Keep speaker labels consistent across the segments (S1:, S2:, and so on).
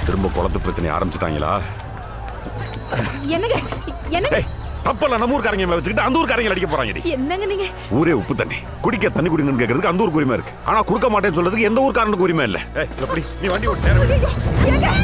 S1: திரும்ப குளத்து பிரச்சனை ஆரம்பிச்சுட்டாங்களா?
S2: என்னங்க என்னங்க
S1: தப்பல்ல, நம்ம ஊர்க்காரங்க மேல வச்சுக்கிட்டு அந்த ஊர்க்காரங்க அடிக்க போறாங்க.
S2: என்னங்க நீங்க?
S1: ஊரே உப்பு தண்ணி, குடிக்க தண்ணி குடிங்கன்னு கேக்குறதுக்கு அந்த ஊருக்கு உரிமை இருக்கு. ஆனா கொடுக்க மாட்டேன்னு சொல்றதுக்கு எந்த ஊர்க்காரனுக்கு உரிமை இல்ல. எப்படி நீ வண்டி ஓட்டு நேரா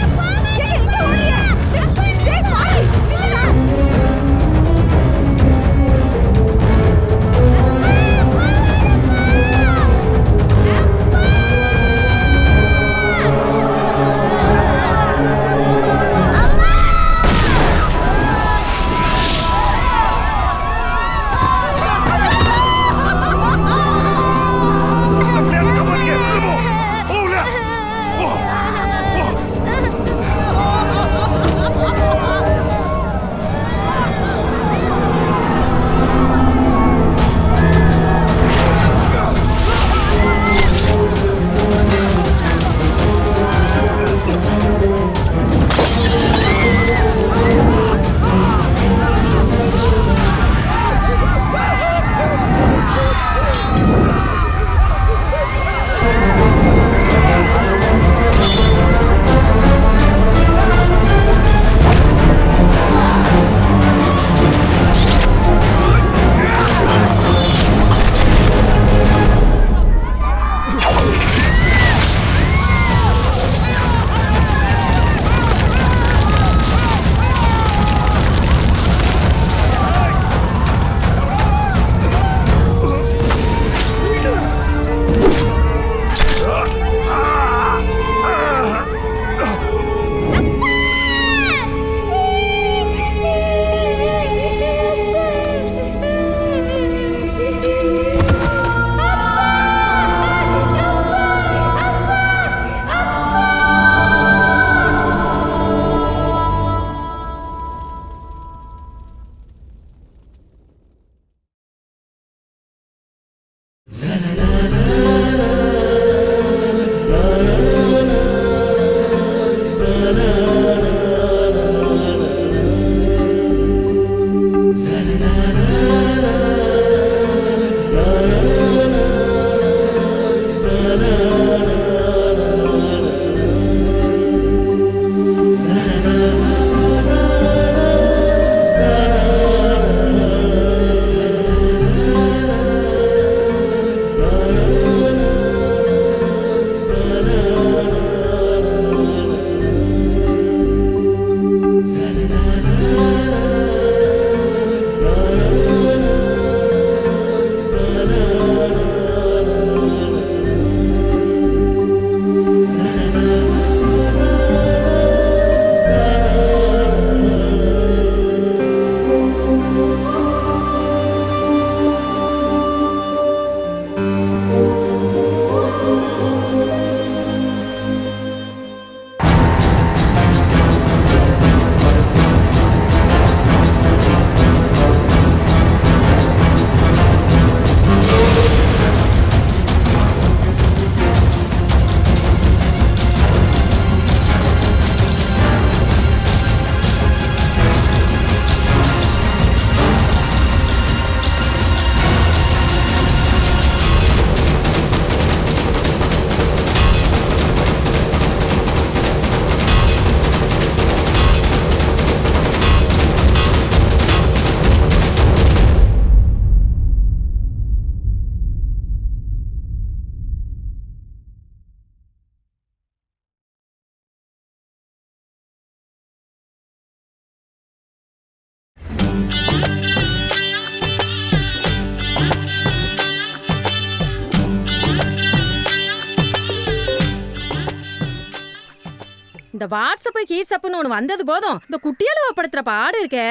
S2: இந்த வாட்ஸ்அப் கீட்ஸ்அப்னு ஒன்று வந்தது போதும் இந்த குட்டியால படுத்துற பாடு இருக்கே.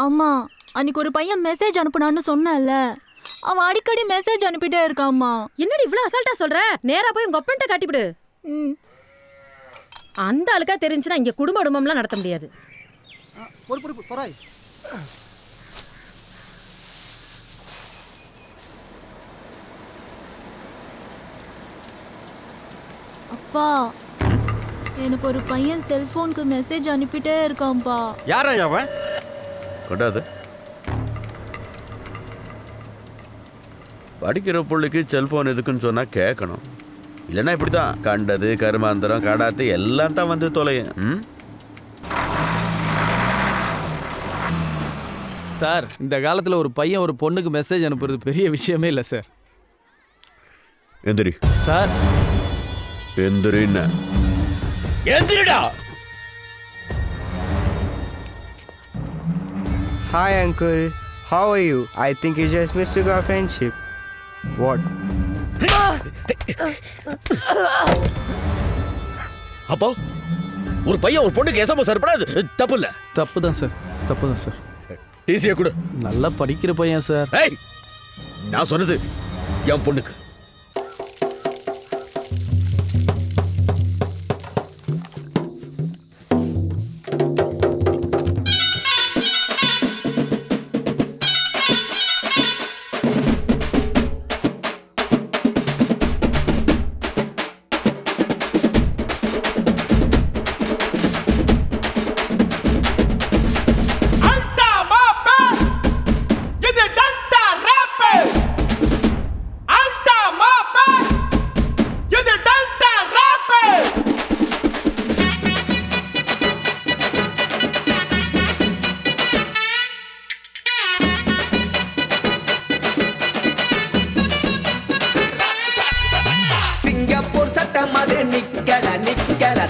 S3: அம்மா அன்னைக்கு ஒரு பையன் மெசேஜ் அனுப்புனான்னு சொன்னல, அவன் அடிக்கடி மெசேஜ் அனுப்பிட்டே இருக்காம்மா.
S2: என்னடி இவ்வளவு அசால்ட்டா சொல்ற? நேரா போய் உங்க அப்பன்ட்ட காட்டிவிடு. அந்த ஆளுக்கா தெரிஞ்சுனா இங்க குடும்பம்லாம் நடத்த முடியாது.
S3: அப்பா எனக்கு ஒரு பையன் செல்போனுக்கு மெசேஜ் அனுப்பிட்டே இருக்கான்பா.
S4: யாரா அவன்?
S1: கொட்டாது. படிக்கிற பிள்ளைக்கு செல்ஃபோன் எதுக்குன்னு சொன்னால் கேட்கணும். இல்லைன்னா இப்படி தான் கண்டது கருமாந்திரம் கடாத்து எல்லாம் தான் வந்து தொலையும்.
S4: சார், இந்த காலத்தில் ஒரு பையன் ஒரு பொண்ணுக்கு மெசேஜ் அனுப்புறது பெரிய விஷயமே இல்லை சார்.
S1: எந்திரி
S4: sir,
S1: எந்திரின்னு.
S4: எந்திரிடா.
S5: Hi uncle, how are you? I think you just mistook our friendship. What?
S6: அப்போ ஒரு பையன் ஒரு பொண்ணுக்கு எஸ்எம்எஸ் அனுப்புறது தப்பு இல்ல.
S4: தப்பு தான் சார், தப்பு தான் சார்.
S6: டிசியை கொடு.
S4: நல்லா படிக்கிற பையன் சார்.
S6: ஏய், நான் சொன்னது என் பொண்ணுக்கு.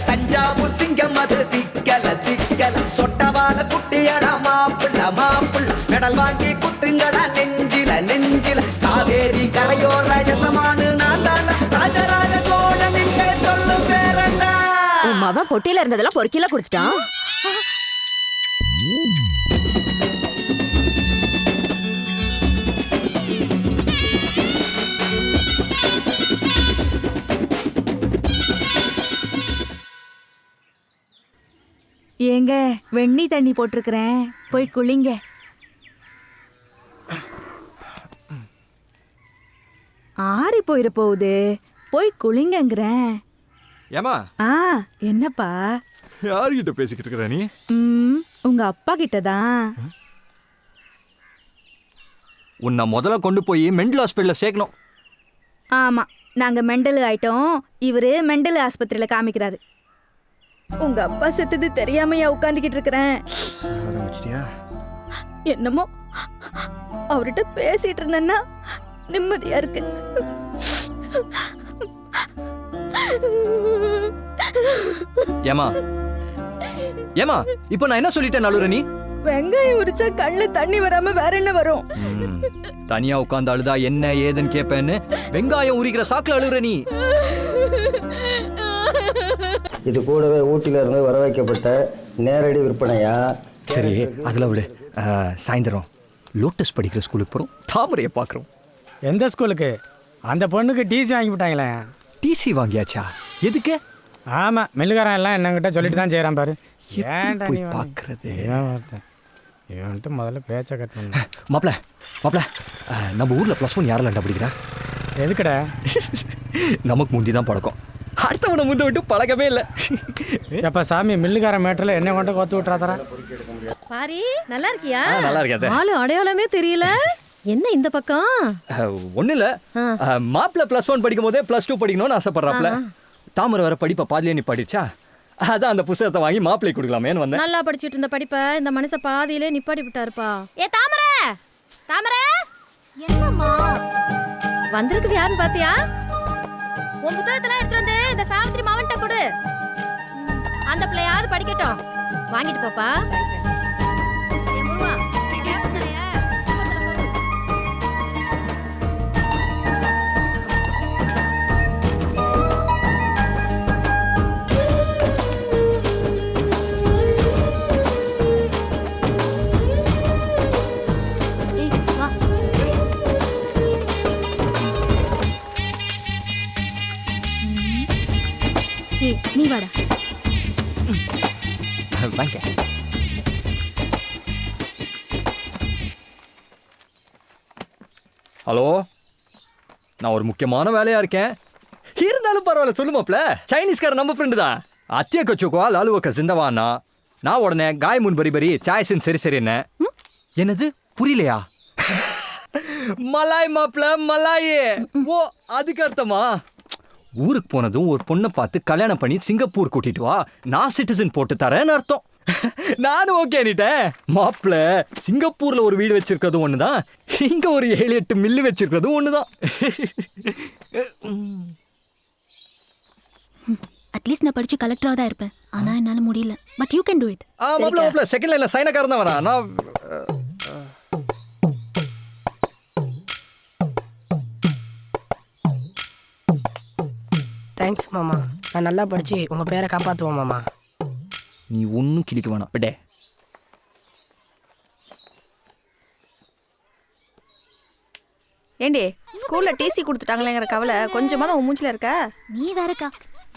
S7: தஞ்சாவூர் சிங்கம் அது சிக்கல சிக்கல சொட்டவாத குட்டியடா மாப்பிள்ள மாப்பிள்ள கடல் வாங்கி குத்துங்கடா நெஞ்சில நெஞ்சில காவேரி கரையோர யசமானு நான் தாண்டா ராஜராஜ சோழனின் பேர் சொல்லு பேரண்டா.
S2: உன் மவன் பொட்டியில இருந்ததெல்லாம் பொறுக்கில கொடுத்துட்டான்.
S8: ஏங்க வெண்ணி தண்ணி போட்டிருக்கிறேன், போய் குளிங்க. ஆறி போயிட போகுது, போய் குளிங்கங்கிறேன்.
S4: ஏமா?
S8: என்னப்பா?
S4: யார்கிட்ட பேசிக்கிட்டு இருக்கிற நீ?
S8: உங்க அப்பா கிட்டதான்.
S4: உன்னை முதல்ல கொண்டு போய் மெண்டல் ஹாஸ்பிட்டல்ல சேர்க்கணும்.
S8: ஆமா, நாங்க மெண்டல் ஆயிட்டோம், இவரு மெண்டல் ஆஸ்பத்திரியில காமிக்கிறாரு. உங்க அப்பா செத்தது தெரியாமையா உட்காந்துக்கிட்டு இருக்கிறேன். என்னமோ அவர்கிட்ட பேசிட்டு இருந்தேன்னா நிம்மதியா இருக்கு.
S4: ஏமா ஏமா, இப்போ நான் என்ன சொல்லிட்டேன் நலுற நீ?
S8: வெங்காயம் உரிச்சா கண்ணுல தண்ணி வராம வேற என்ன வரும்?
S4: தனியா உட்கார்ந்து அழுதா என்ன ஏதுன்னு கேப்பேன்னு வெங்காயம் உரிக்கிற சாக்குல அழுற நீ.
S9: இது கூடவே ஊட்டில இருந்து வர வைக்கப்பட்ட நேரடி விற்பனையா?
S4: சரி, அதில் விடு. சாயந்தரம் லோட்டஸ் படிக்கிற ஸ்கூலுக்கு போகிறோம், தாமரையை பார்க்குறோம்.
S10: எந்த ஸ்கூலுக்கு? அந்த பொண்ணுக்கு டிசி வாங்கி விட்டாங்களே.
S4: டிசி வாங்கியாச்சா? எதுக்கு?
S10: ஆமாம், மில்லுக்காரன் எல்லாம் என்னங்கிட்ட சொல்லிட்டு தான் செய்கிறான் பாரு. ஏன்டா நீ
S4: பார்க்குறது?
S10: இவன்ட்டு முதல்ல பேச்சை கட் பண்ண.
S4: மாப்பிள்ள மாப்பிள்ள, நம்ம ஊரில் +1 யாரெல்லாம் படிக்கிறா?
S10: எதுக்குடா?
S4: நமக்கு முந்தி தான் பழக்கம், அடுத்தவனை முந்த விட்டு பழக்கமே இல்லை.
S10: எப்போ சாமி மில்லுக்கார மேட்டில் என்ன கொண்டு கொத்து விட்டுறாதரா?
S2: பாரி, நல்லா இருக்கியா?
S4: நல்லா இருக்காது.
S2: ஆளு அடையாளமே தெரியல. என்ன இந்த பக்கம்?
S4: ஒன்றும் இல்லை, மாப்பிள்ள +1 படிக்கும் போதே +2 படிக்கணும்னு ஆசைப்படுறாப்புல. தாமரை வர படிப்பை பாதிலே நீ படிச்சா, அதான் அந்த புத்தகத்தை வாங்கி மாப்பிள்ளை கொடுக்கலாமேன்னு வந்தேன்.
S2: நல்லா படிச்சுட்டு இருந்த படிப்பை இந்த மனுஷ பாதியிலே நிப்பாடி விட்டாருப்பா. ஏ தாமரை, தாமரை,
S3: என்னம்மா?
S2: வந்திருக்குது யாருன்னு பாத்தியா? உன் புத்தகத்தெல்லாம் எடுத்து வந்து இந்த சாவித்திரி மாவன்ட்ட கொடு. அந்த பிள்ளையாவது படிக்கட்டும். வாங்கிட்டு போப்பா. ஏ முருவா, கேப்பந்தலைய பக்கத்துல சொல்லு.
S3: நீ வாடா.
S4: வாங்க. ஹலோ, நான் ஒரு முக்கியமான வேலையா இருக்கேன். இருந்தாலும் பரவாயில்ல, சொல்லு மாப்ள. சைனீஸ்கார நம்ம ஃப்ரெண்டு தான். அத்திய கச்சுக்கோ லாலுவக்க சிந்தவானா. நான் உடனே காய் முன் பரி பரி சாய்ஸின் சரி சரி என்ன என்னது புரியலையா? மலாய் மாப்பிள மலாயே. ஓ அதுக்கு அர்த்தமா? ஊருக்கு போனதும் ஒரு பொண்ணை பார்த்து கல்யாணம் பண்ணி சிங்கப்பூர் கூட்டிட்டு வா, நான் சிட்டிசன் போட்டு தரேன்னு அர்த்தம். நானும் ஓகே நீட்டேன். மாப்பிள சிங்கப்பூர்ல ஒரு வீடு வச்சிருக்கிறதும் ஒண்ணுதான், இங்க ஒரு 7-8 மில்லு வச்சிருக்கிறதும் ஒண்ணுதான்.
S3: அட்லீஸ்ட் நான் படிச்சு கலெக்டரா தான் இருப்பேன். ஆனா என்னால முடியல. But you can to it.
S4: மாப்பிள செகண்ட் லைன்ல சைனக்காரன் தான் வரா. நான்
S11: தேங்க்ஸ் மாமா. நான் நல்லா படிச்சு உங்க பேரை காப்பாத்துவோம் மாமா.
S4: நீ ஒன்னும் கிளிக்க வேணாம் விட.
S8: ஏண்டி ஸ்கூல்ல டிசி கொடுத்துட்டாங்களேங்கிற கவலை கொஞ்சமாதான் உன் மூஞ்சில இருக்க?
S3: நீ வேறக்கா,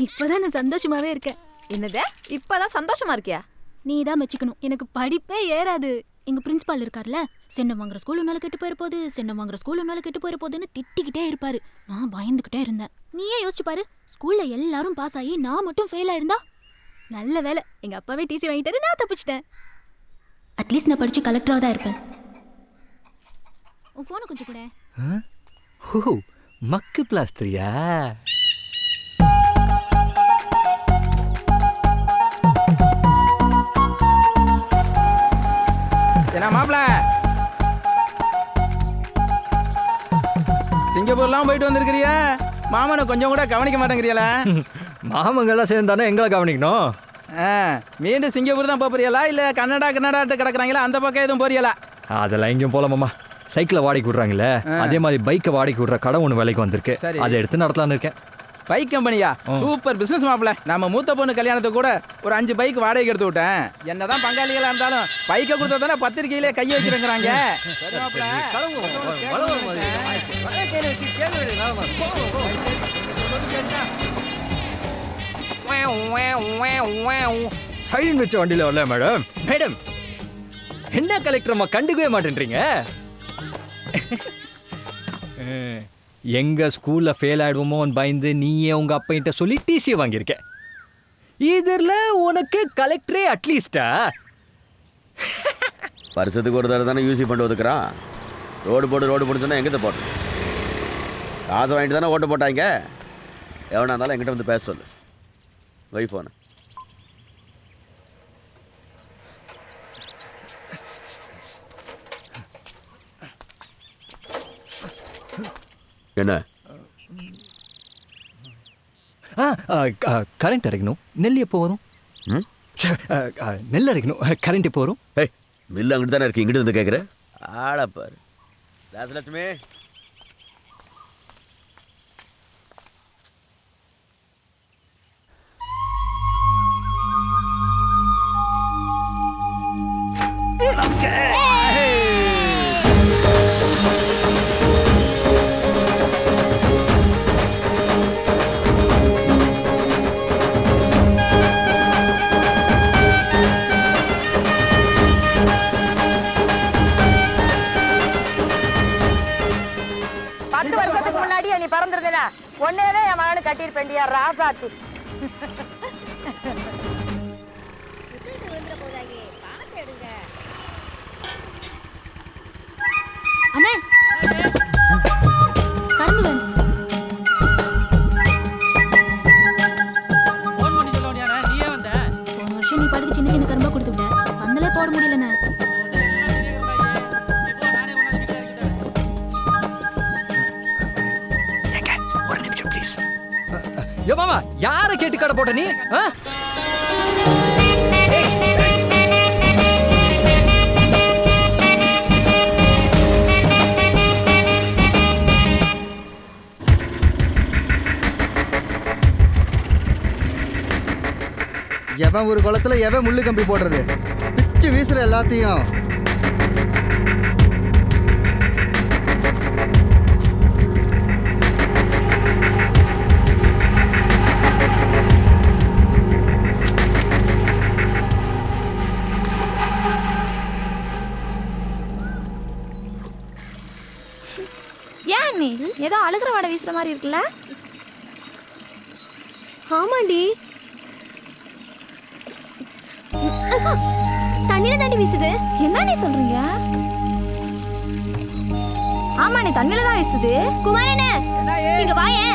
S3: இப்பதான் நான் சந்தோஷமாவே இருக்கேன்.
S8: என்னது இப்பதான் சந்தோஷமா இருக்கியா?
S3: நீ தான் மெச்சிக்கணும். எனக்கு படிப்பே ஏறாது. எங்க பிரின்சிபால் இருக்கார்ல, சென்னம் வாங்குற ஸ்கூல் உன்னால கெட்டு போயிட போகுது, சென்னம் வாங்குற ஸ்கூல் உன்னால கெட்டு போயிட போகுதுன்னு திட்டிக்கிட்டே இருப்பாரு. நான் பயந்துகிட்டே இருந்தேன். நீயே யோசிச்சு பாரு, ஸ்கூல்ல எல்லாரும் பாஸ் ஆகி நான் மட்டும் ஃபெயில் ஆயிருந்தா? நல்ல வேலை எங்க அப்பாவே டிசி வாங்கிட்டாரு, நான் தப்பிச்சிட்டேன். அட்லீஸ்ட் நான் படிச்சு கலெக்டரா தான் இருப்பேன். உன் போனை கொஞ்சம் கூட.
S4: ஓ மக்கு பிளாஸ்டரியா?
S10: என்ன மாப்பிள, சிங்கப்பூர்லாம் போயிட்டு வந்திருக்கிறியா? மாமனை கொஞ்சம் கூட கவனிக்க மாட்டேங்கிறியல.
S4: மாமங்கெல்லாம் சேர்ந்தானே எங்களை கவனிக்கணும்.
S10: மீண்டும் சிங்கப்பூர் தான் போறியலா இல்ல கன்னடாட்டு கிடக்குறாங்களா அந்த பக்கம் எதுவும் போறியலா?
S4: அதெல்லாம் எங்கேயும் போல மாமா. சைக்கிளை வாடகைக்கு விடுறாங்களே, அதே மாதிரி பைக்கை வாடகைக்கு விடுற கடை ஒன்று வேலைக்கு வந்திருக்கு. அதை எடுத்து நடத்தலான்னு இருக்கேன்.
S10: பைக் கம்பெனியா? சூப்பர் பிசினஸ் மாப்பிள. நம்ம மூத்த பொண்ணு கல்யாணத்துக்கு கூட ஒரு 5 பைக் வாடகைக்கு எடுத்து விட்டேன். என்னதான் பங்காளிகளா இருந்தாலும் பைக்கை கொடுத்தா தானே பத்திரிகையிலே கையை வச்சிருக்கிறாங்க.
S4: சைலண்ட் வச்ச வண்டியில் வரல மேடம். மேடம் என்ன கலெக்டர் அம்மா கண்டுக்கவே மாட்டேன்றீங்க? எங்க ஸ்கூல்ல ஃபெயில் ஆயிடுவோமோன்னு பயந்து நீயே உங்க அப்பா சொல்லி டிசியை வாங்கியிருக்க. இதுல உனக்கு கலெக்டரே அட்லீஸ்டா?
S6: வருஷத்துக்கு ஒரு தடவை தானே யூசி பண்ணி ஒதுக்குறான். ரோடு போட்டு சொன்னா எங்கிட்ட போட்டோம். காசை வாங்கிட்டு தானே ஓட்டு போட்டாங்க. எவனா இருந்தாலும் எங்கிட்ட வந்து பேச சொல்லு. வை போன என்ன
S4: கரண்ட் இறக்கணும். நெல் எப்போ வரும்? நெல் இறக்கணும். கரண்ட் எப்போ வரும்?
S6: மில்லு அங்கிட்டு தானே இருக்கு. இங்கிட்டு வந்து கேட்குற ஆளப்பாரு. ராசலட்சுமி
S11: ஒன்னேதான் என் மகனு கட்டியிருப்பேண்டியா ராசாத்தி.
S3: அண்ணே கரும்பு வேணும். போன வருஷம் நீ பாட்டுக்கு சின்ன சின்ன கரும்பா கொடுத்து விட்ட, பந்தலே போட முடியலண்ணே.
S4: மாமா யாரை கேட்டு கடை போட்ட நீ?
S9: எவன் ஒரு குளத்துல எவன் முள்ளு கம்பி போடுறது? பிச்சு வீசுற எல்லாத்தையும்.
S8: ஏன் நீ ஏதோ அழுகிற வாடை வீசுற மாதிரி இருக்குல்ல? ஆமாண்டி.
S3: தண்ணியில தாண்டி வீசுது. என்ன நீ சொல்றீங்க? ஆமா நீ தண்ணியில தான் வீசுது. குமாரனே இங்க வாயே.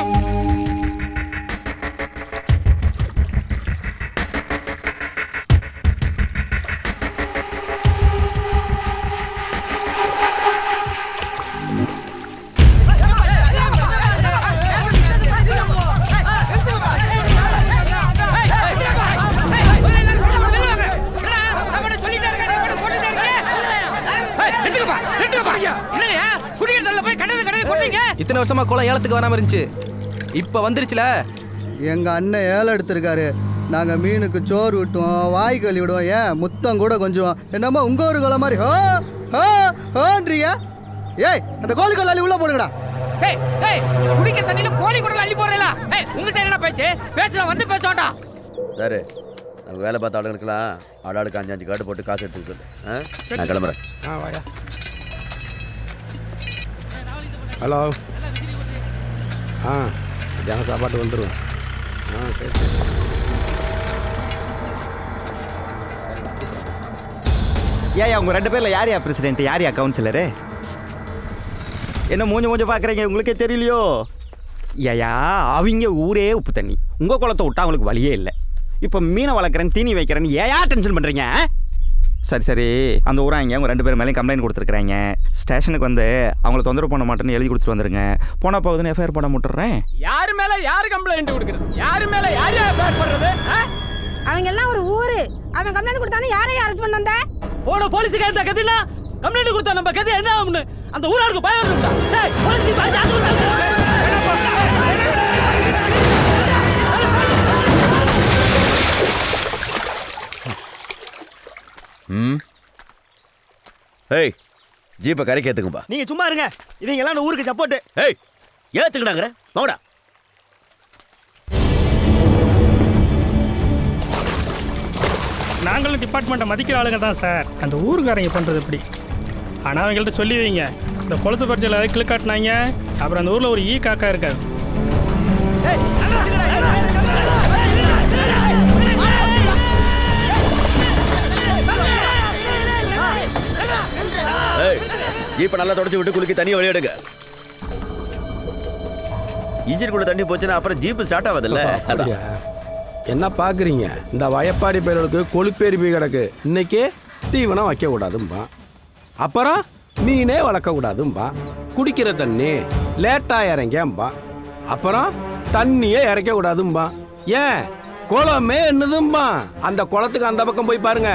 S10: இத்தனை வருஷமா குளம் ஏலத்துக்கு வராம இருந்துச்சு, இப்ப வந்துருச்சுல.
S12: எங்க அண்ணன் ஏலம் எடுத்திருக்காரு. நாங்க மீனுக்கு சோறு விட்டுவோம், வாய் கழுவி விடுவோம், ஏன் முத்தம் கூட கொஞ்சம். என்னமோ உங்க ஒரு குளம் மாதிரி ஹோன்றீங்க. ஏய் அந்த கோழி கொள்ளாளி உள்ள போடுங்கடா.
S11: குடிக்க தண்ணியில கோழி குடல் அள்ளி போறல. உங்ககிட்ட என்ன பேச்சு? பேசுற வந்து பேசோண்டா.
S6: சார் நம்ம வேலை பார்த்த ஆளுங்களுக்குலாம் ஆளாளுக்கு 5 கார்டு போட்டு காசு எடுத்துக்க சொல்லு. நான் கிளம்புறேன்.
S12: வாயா. ஹலோ. தியான சாப்பாட்டு வந்துடுவேன். சரி சரி.
S5: ஏயா உங்க 2 பேர்ல யாரையா பிரசிடென்ட், யாரையா கவுன்சிலரு? என்ன மூஞ்ச பார்க்குறீங்க, உங்களுக்கே தெரியலையோ? ஏயா அவங்க ஊரே உப்பு தண்ணி, உங்கள் குளத்தை விட்டா அவங்களுக்கு வழியே இல்லை. இப்போ மீனை வளர்க்குறேன், தீனி வைக்கிறேன்னு ஏயா டென்ஷன் பண்ணுறீங்க? சரி சரி, அந்த ஊராங்க உங்கள் 2 பேர் மேலேயும் கம்ப்ளைண்ட் கொடுத்துருக்குறாங்க. ஸ்டேஷனுக்கு வந்து அவங்கள தொந்தரவு பண்ண மாட்டேன்னு எழுதி கொடுத்துட்டு வந்துருங்க. போனால் போகுதுன்னு எஃப்ஐஆர் போட முட்டுறேன்.
S11: யாரு மேல யாரு கம்ப்ளைண்ட் கொடுக்குறது? யாரு மேல யாரு எஃப்ஐஆர் போடுறது? அவங்க எல்லாம் ஒரு ஊரு. அவன் கம்ப்ளைண்ட் கொடுத்தானே யாரையும் அரெஸ்ட் பண்ண வந்த?
S7: போன போலீஸ் கேட்ட கதில கம்ப்ளைண்ட் கொடுத்தா நம்ம கதி என்ன ஆகும்னு அந்த ஊராருக்கு பயம் இருக்குடா. டேய் போலீஸ் பாஜா
S6: ஏய் ஜீப்பை கரைக்கு ஏற்றுக்கும்பா.
S7: நீங்க சும்மா இருங்க, இவங்க எல்லாம் அந்த ஊருக்கு சப்போர்ட்.
S6: ஏய் ஏற்றுக்கிட்டாங்கிற போடா.
S13: நாங்களும் டிபார்ட்மெண்ட்டை மதிக்கிற ஆளுங்க தான் சார். அந்த ஊருக்காரங்க பண்ணுறது எப்படி? ஆனால் அவங்கள்ட்ட சொல்லி வைங்க, இந்த குளத்து பறிச்சல் அதை கிளிக்காட்டினாங்க, அப்புறம் அந்த ஊரில் ஒரு ஈ காக்கா இருக்காது.
S6: ஜீப்பை நல்லா தொடச்சி விட்டு குளிக்க தண்ணி வழி எடுங்க. இன்ஜினுக்குள்ள தண்ணி போச்சுன்னா அப்புறம் ஜீப்பு ஸ்டார்ட் ஆகாதுல்ல.
S12: என்ன பார்க்குறீங்க? இந்த வயப்பாடி பேர்களுக்கு கொழுப்பேறி போய் கிடக்கு. இன்னைக்கு தீவனம் வைக்கக்கூடாதும்பா, அப்புறம் மீனே வளர்க்கக்கூடாதும்பா, குடிக்கிற தண்ணி லேட்டாக இறங்கம்பா, அப்புறம் தண்ணியே இறக்கக்கூடாதும்பா. ஏன் குளமே என்னதும்பா? அந்த குளத்துக்கு அந்த பக்கம் போய் பாருங்க,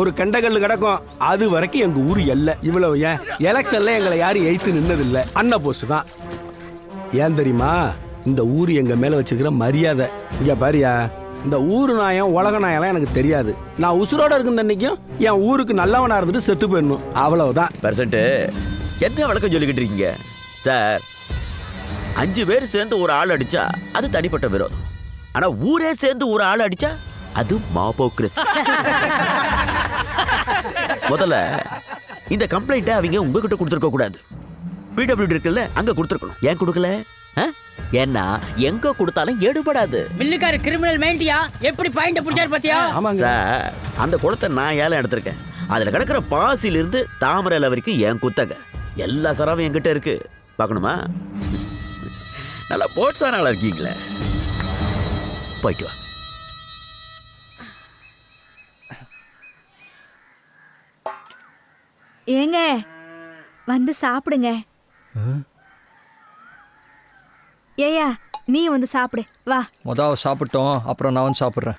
S12: ஒரு கெண்டகல் கிடக்கும். அது வரைக்கும் எங்கள் ஊர் எல்லை. இவ்வளவு ஏன் எலெக்ஷனில் எங்களை யாரும் எய்த்து நின்னதில்லை. அண்ணா போஸ்ட் தான். ஏன் தெரியுமா? இந்த ஊர் எங்கள் மேலே வச்சுருக்கிற மரியாதை. இங்கே பாரியா, இந்த ஊர் நாயம் உலக நாயெல்லாம் எனக்கு தெரியாது. நான் உசுரோட இருக்குன்னு அன்னைக்கும் என் ஊருக்கு நல்லவனாக இருந்துட்டு செத்து போயிடணும், அவ்வளவுதான்.
S6: பெர்சன்ட் என்ன வழக்கம் சொல்லிக்கிட்டு இருக்கீங்க சார்? 5 பேர் சேர்ந்து ஒரு ஆள் அடிச்சா அது தனிப்பட்ட விரோதம். ஆனா ஊரே சேர்ந்து ஒரு ஆள் அடிச்சா அது மாபோக்ரஸி. முதல்ல இந்த கம்ப்ளைண்ட்டை அவங்க உங்ககிட்ட கொடுத்துருக்க கூடாது. பிடபிள்யூடி இருக்குல்ல, அங்க கொடுத்துருக்கணும். ஏன் கொடுக்கல? ஏன்னா எங்க கொடுத்தாலும் எடுபடாது.
S11: மில்லுக்கார கிரிமினல் மைண்டியா எப்படி பாயிண்ட் புடிச்சாரு பாத்தியா?
S6: சார் அந்த குளத்தை நான் ஏலம் எடுத்திருக்கேன். அதுல கிடக்கிற பாசிலிருந்து தாமரையில வரைக்கும் என் குத்தக எல்லா சரவும் என்கிட்ட இருக்கு. பார்க்கணுமா? நல்லா போட்ஸான ஆளா இருக்கீங்களே, போயிட்டு வா.
S8: ஏங்க வந்து சாப்பிடுங்க. ஏயா நீ வந்து சாப்பிடு வா.
S4: சாப்பிட்டோம், அப்புறம் நான் வந்து சாப்பிட்றேன்.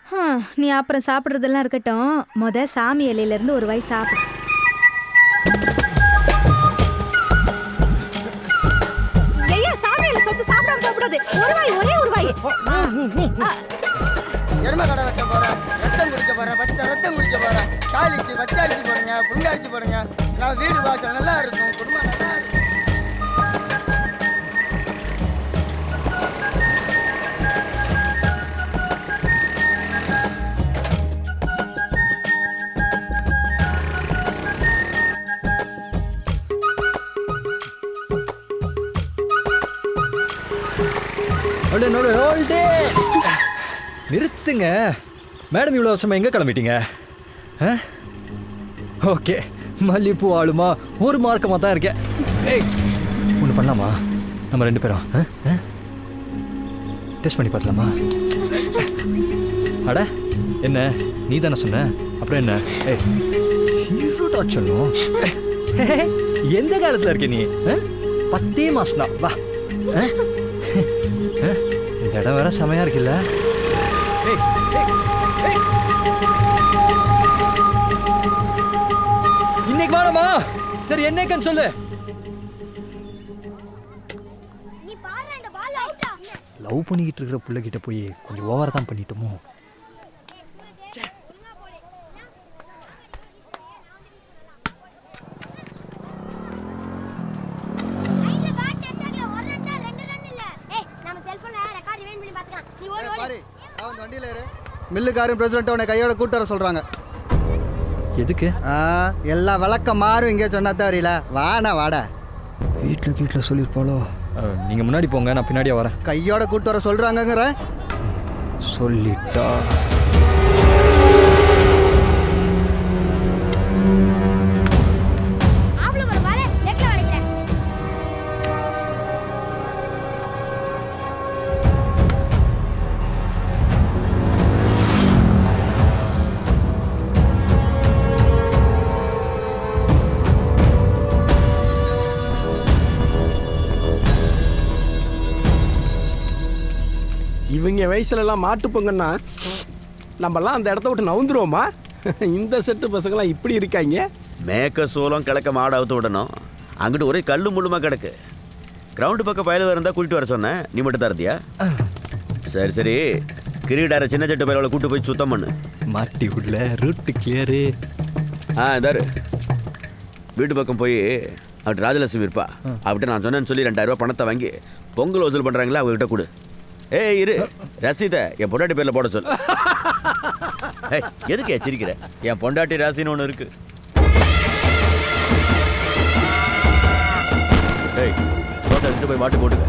S8: நீ அப்புறம் சாப்பிட்றதெல்லாம் இருக்கட்டும், சாமி இலையில இருந்து ஒரு வாய் சாப்பிடு. ஏயா சாமி இலை சொத்து சாப்பிடாம சாப்பிடாது. ஒரு வாய், ஒரே ஒரு வாய்.
S12: எருமை கடை வைக்க போறேன், ரத்தம் குடிக்க போறேன், பச்சை ரத்தம் குடிக்க போறேன், காலிக்கு பச்சை அரிசி போடுங்க, புங்க அரிசி போடுங்க. நான் வீடு வாசல் நல்லா இருக்கும், குடும்பம் நல்லா இருக்கும்.
S4: நிறுத்துங்க மேடம், இவ்வளோ வருஷமா எங்கே கிளம்பிட்டீங்க? ஓகே, மல்லிப்பூ ஆளுமா ஒரு மார்க்கமாக தான் இருக்கேன். ஏய், ஒன்று பண்ணலாமா? நம்ம 2 பேரும் டெஸ்ட் பண்ணி பார்க்கலாமா? அட என்ன, நீ தானே சொன்ன, அப்புறம் என்ன? ஏய், ஹீரோடா சொல்லும். எந்த காலத்தில் இருக்க நீ? 10 மாசம் தான். வா, இந்த இடம் வேற செமையா இருக்குல்ல? இன்னைக்கு வாடமா. சரி, என்னைக்குன்னு சொல்லு. லவ் பண்ணிக்கிட்டு இருக்கிற பிள்ளைகிட்ட போய் கொஞ்சம் ஓவரா தான் பண்ணிட்டோமோ?
S14: மில்லுக்காரும் பிரசிடண்ட் உன்னை கையோட கூட்டு வர சொல்றாங்க.
S4: எதுக்கு?
S14: எல்லா வழக்கம் மாறும் இங்கே சொன்னா தெரியல. வாடா வாடா.
S4: வீட்டில் சொல்லியிருப்பாளோ? நீங்கள் முன்னாடி போங்க, நான் பின்னாடியே வரேன்.
S14: கையோட கூட்டு வர சொல்றாங்கங்கிற
S4: சொல்லிட்டா.
S12: இவங்க வயசுலலாம் மாட்டு பொங்கன்னா நம்மலாம் அந்த இடத்த விட்டு நவுந்துருவோமா? இந்த செட்டு பசங்களாம் இப்படி இருக்காங்க.
S6: மேக்க சோளம் கிழக்க மாடு அவுத்து விடணும். அங்கிட்டு ஒரே கல்லு முள்ளுமா கிடக்கு. கிரவுண்டு பக்கம் பயல இருந்தால் கூட்டிட்டு வர சொன்னேன், நீ மட்டும் தரதியா? சரி சரி, கிரீடார சின்ன செட்டு பயல கூட்டு போய் சுத்தம் பண்ணு.
S4: மாட்டி உள்ள ரூட்டு கிளியரு.
S6: இதாரு வீட்டு பக்கம் போய் அப்படி ராஜலட்சுமி இருப்பா, அப்படி நான் சொன்னேன்னு சொல்லி 2000 ரூபா பணத்தை வாங்கி பொங்கல் வசூல் பண்ணுறாங்களா அவங்ககிட்ட கொடு. ஏய் இரு, ரசீதை என் பொண்டாட்டி பேரில் போட சொல்லு. எதுக்கு எச்சரிக்கிற? என் பொண்டாட்டி ராசின்னு ஒன்று இருக்கு. ஏய், தோட்டம் எடுத்துட்டு போய் மாட்டு போட்டுக்க.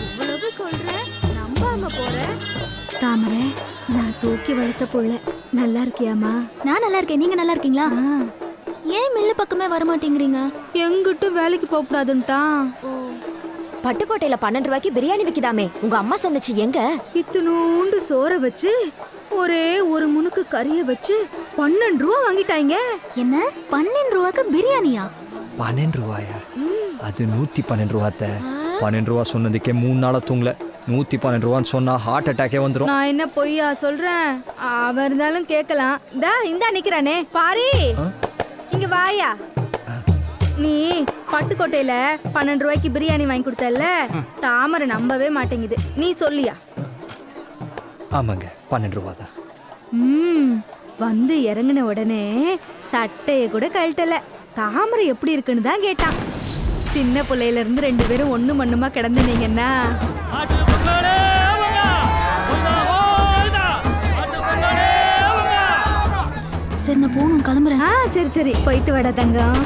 S8: இவ்வளவு சொல்றேன், நம்பாம போறேன். தாமரை, நான் தூக்கி வளர்த்த புள்ள. நல்லா இருக்கியாமா?
S3: நான் நல்லா இருக்கேன், நீங்க நல்லா இருக்கீங்களா? ஏன் மில்லு பக்கமே வர மாட்டேங்கிறீங்க?
S8: எங்கிட்ட வேலைக்கு போக கூடாதுன்ட்டான்.
S2: பட்டுக்கோட்டையில 12 ரூபாய்க்கு பிரியாணி விக்குதாமே, உங்க அம்மா சொன்னுச்சு. எங்க?
S8: இத்தினூண்டு சோற வச்சு ஒரே ஒரு முனுக்கு கறிய வச்சு 12 ரூபா வாங்கிட்டாங்க.
S3: என்ன 12 ரூபாய்க்கு பிரியாணியா?
S4: 12 ரூபாயா? அது 112 ரூபாத்த. 12 ரூபா சொன்னதுக்கே 3 நாளா தூங்கல. 112 ரூபான்னு சொன்னா ஹார்ட் அட்டாக்கே வந்துடும்.
S8: நான் என்ன பொய்யா சொல்றேன்? அவன் இருந்தாலும் கேட்கலாம். இந்தா நிக்கிறானே பாரி, இங்க வாயா. நீ பட்டுக்கோட்டையில 12 ரூபாய்க்கு பிரியாணி வாங்கி கொடுத்தல, தாமரை நம்பவே மாட்டேங்குது. நீ சொல்லியா?
S4: ஆமாங்க, 12 ரூபா தான்.
S8: வந்து இறங்கின உடனே சட்டையை கூட கழட்டல. தாமரை எப்படி இருக்குன்னு தான் கேட்டான். சின்ன பிள்ளையில இருந்து 2 பேரும் ஒண்ணு மண்ணுமா கிடந்துனீங்கன்னா
S3: சரி, நான் போகணும், கிளம்புறேன்.
S8: சரி சரி, போயிட்டு வாடா தங்கம்.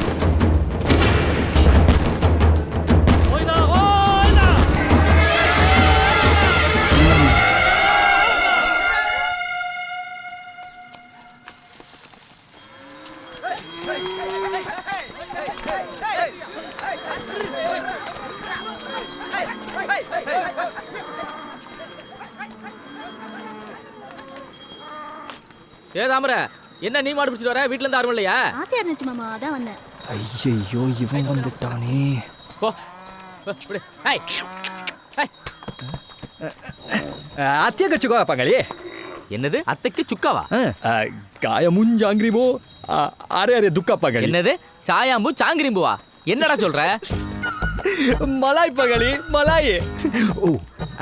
S10: ஏ தாமரை, என்ன நீ மாடு பிடிச்சிட்டு வர? வீட்டுல இருந்து யாரும் இல்லையா?
S3: ஆசையா இருந்துச்சு மாமா, அதான் வந்தேன்.
S4: ஐயோ, இவன் வந்துட்டானே.
S10: போ.
S4: அத்தைக்கு சுக்கா பங்களி.
S10: என்னது அத்தைக்கு சுக்காவா?
S4: காயமுஞ்சாங்கிரிபோ அரே அரே துக்கா பங்களி.
S10: என்னது சாயாம்பு சாங்கிரிம்புவா? என்னடா சொல்ற?
S4: மலாய் பங்களி, மலாய். ஓ,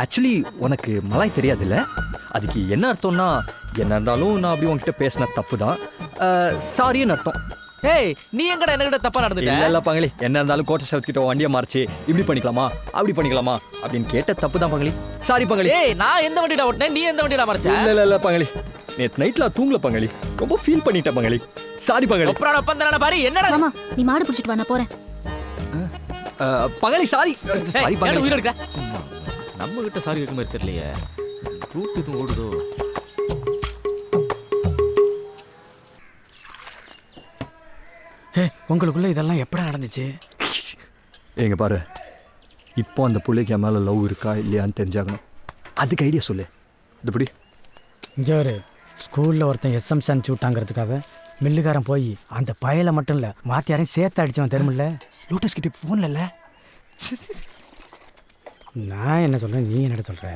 S4: ஆக்சுவலி உனக்கு மலாய் தெரியாதுல்ல? அதுக்கு என்ன அர்த்தம்னா, என்ன இருந்தாலும் நான் அப்படி உன்கிட்ட பேசின தப்பு தான், சாரின்னு அர்த்தம்.
S10: ஏய், நீ எங்கடா என்கிட்ட தப்பா நடந்துட்ட?
S4: இல்ல பங்களி, என்ன இருந்தாலும் கோட்டை சவுத்கிட்ட வண்டியை மாறிச்சு, இப்படி பண்ணிக்கலாமா அப்படி பண்ணிக்கலாமா அப்படின்னு கேட்ட தப்பு தான் பங்களி. சாரி பங்களி.
S10: ஏய், நான் எந்த வண்டிடா ஓட்டினேன், நீ எந்த வண்டிடா மறைச்ச?
S4: இல்ல பங்களி, நேத்து நைட்ல தூங்கல பங்களி, ரொம்ப ஃபீல் பண்ணிட்டேன் பங்களி. சாரி பங்களி.
S10: ஒப்ராட பந்தறான பாரு. என்னடா
S3: மாமா, நீ மாடு பிடிச்சிட்டு வா, நான் போறேன்.
S4: பங்காளி சாரி சாரி பங்காளி.
S15: உயிர் எடுக்க நம்ம கிட்ட சாரி கேட்க மாதிரி தெரியலையே. ரூட் எதுவும் ஓடுதோ?
S10: உங்களுக்குள்ள இதெல்லாம் எப்படி நடந்துச்சு?
S4: எங்க பாரு, இப்போ அந்த பிள்ளைக்கு என் மேலே லவ் இருக்கா இல்லையான்னு தெரிஞ்சாகணும். அதுக்கு ஐடியா சொல்லு. இதுபடி
S10: இங்கே ஒரு ஸ்கூலில் ஒருத்தன் எஸ்எம்ஸ் அனுப்பிச்சு விட்டாங்கிறதுக்காக மில்லுக்காரன் போய் அந்த பயலை மட்டும் இல்லை வாத்தியாரையும் சேர்த்து அடித்தவன் தெரியுமில்ல.
S4: லோட்டஸ் கிட்ட ஃபோனில் இல்லை.
S10: நான் என்ன சொல்கிறேன், நீ என்ன சொல்கிற?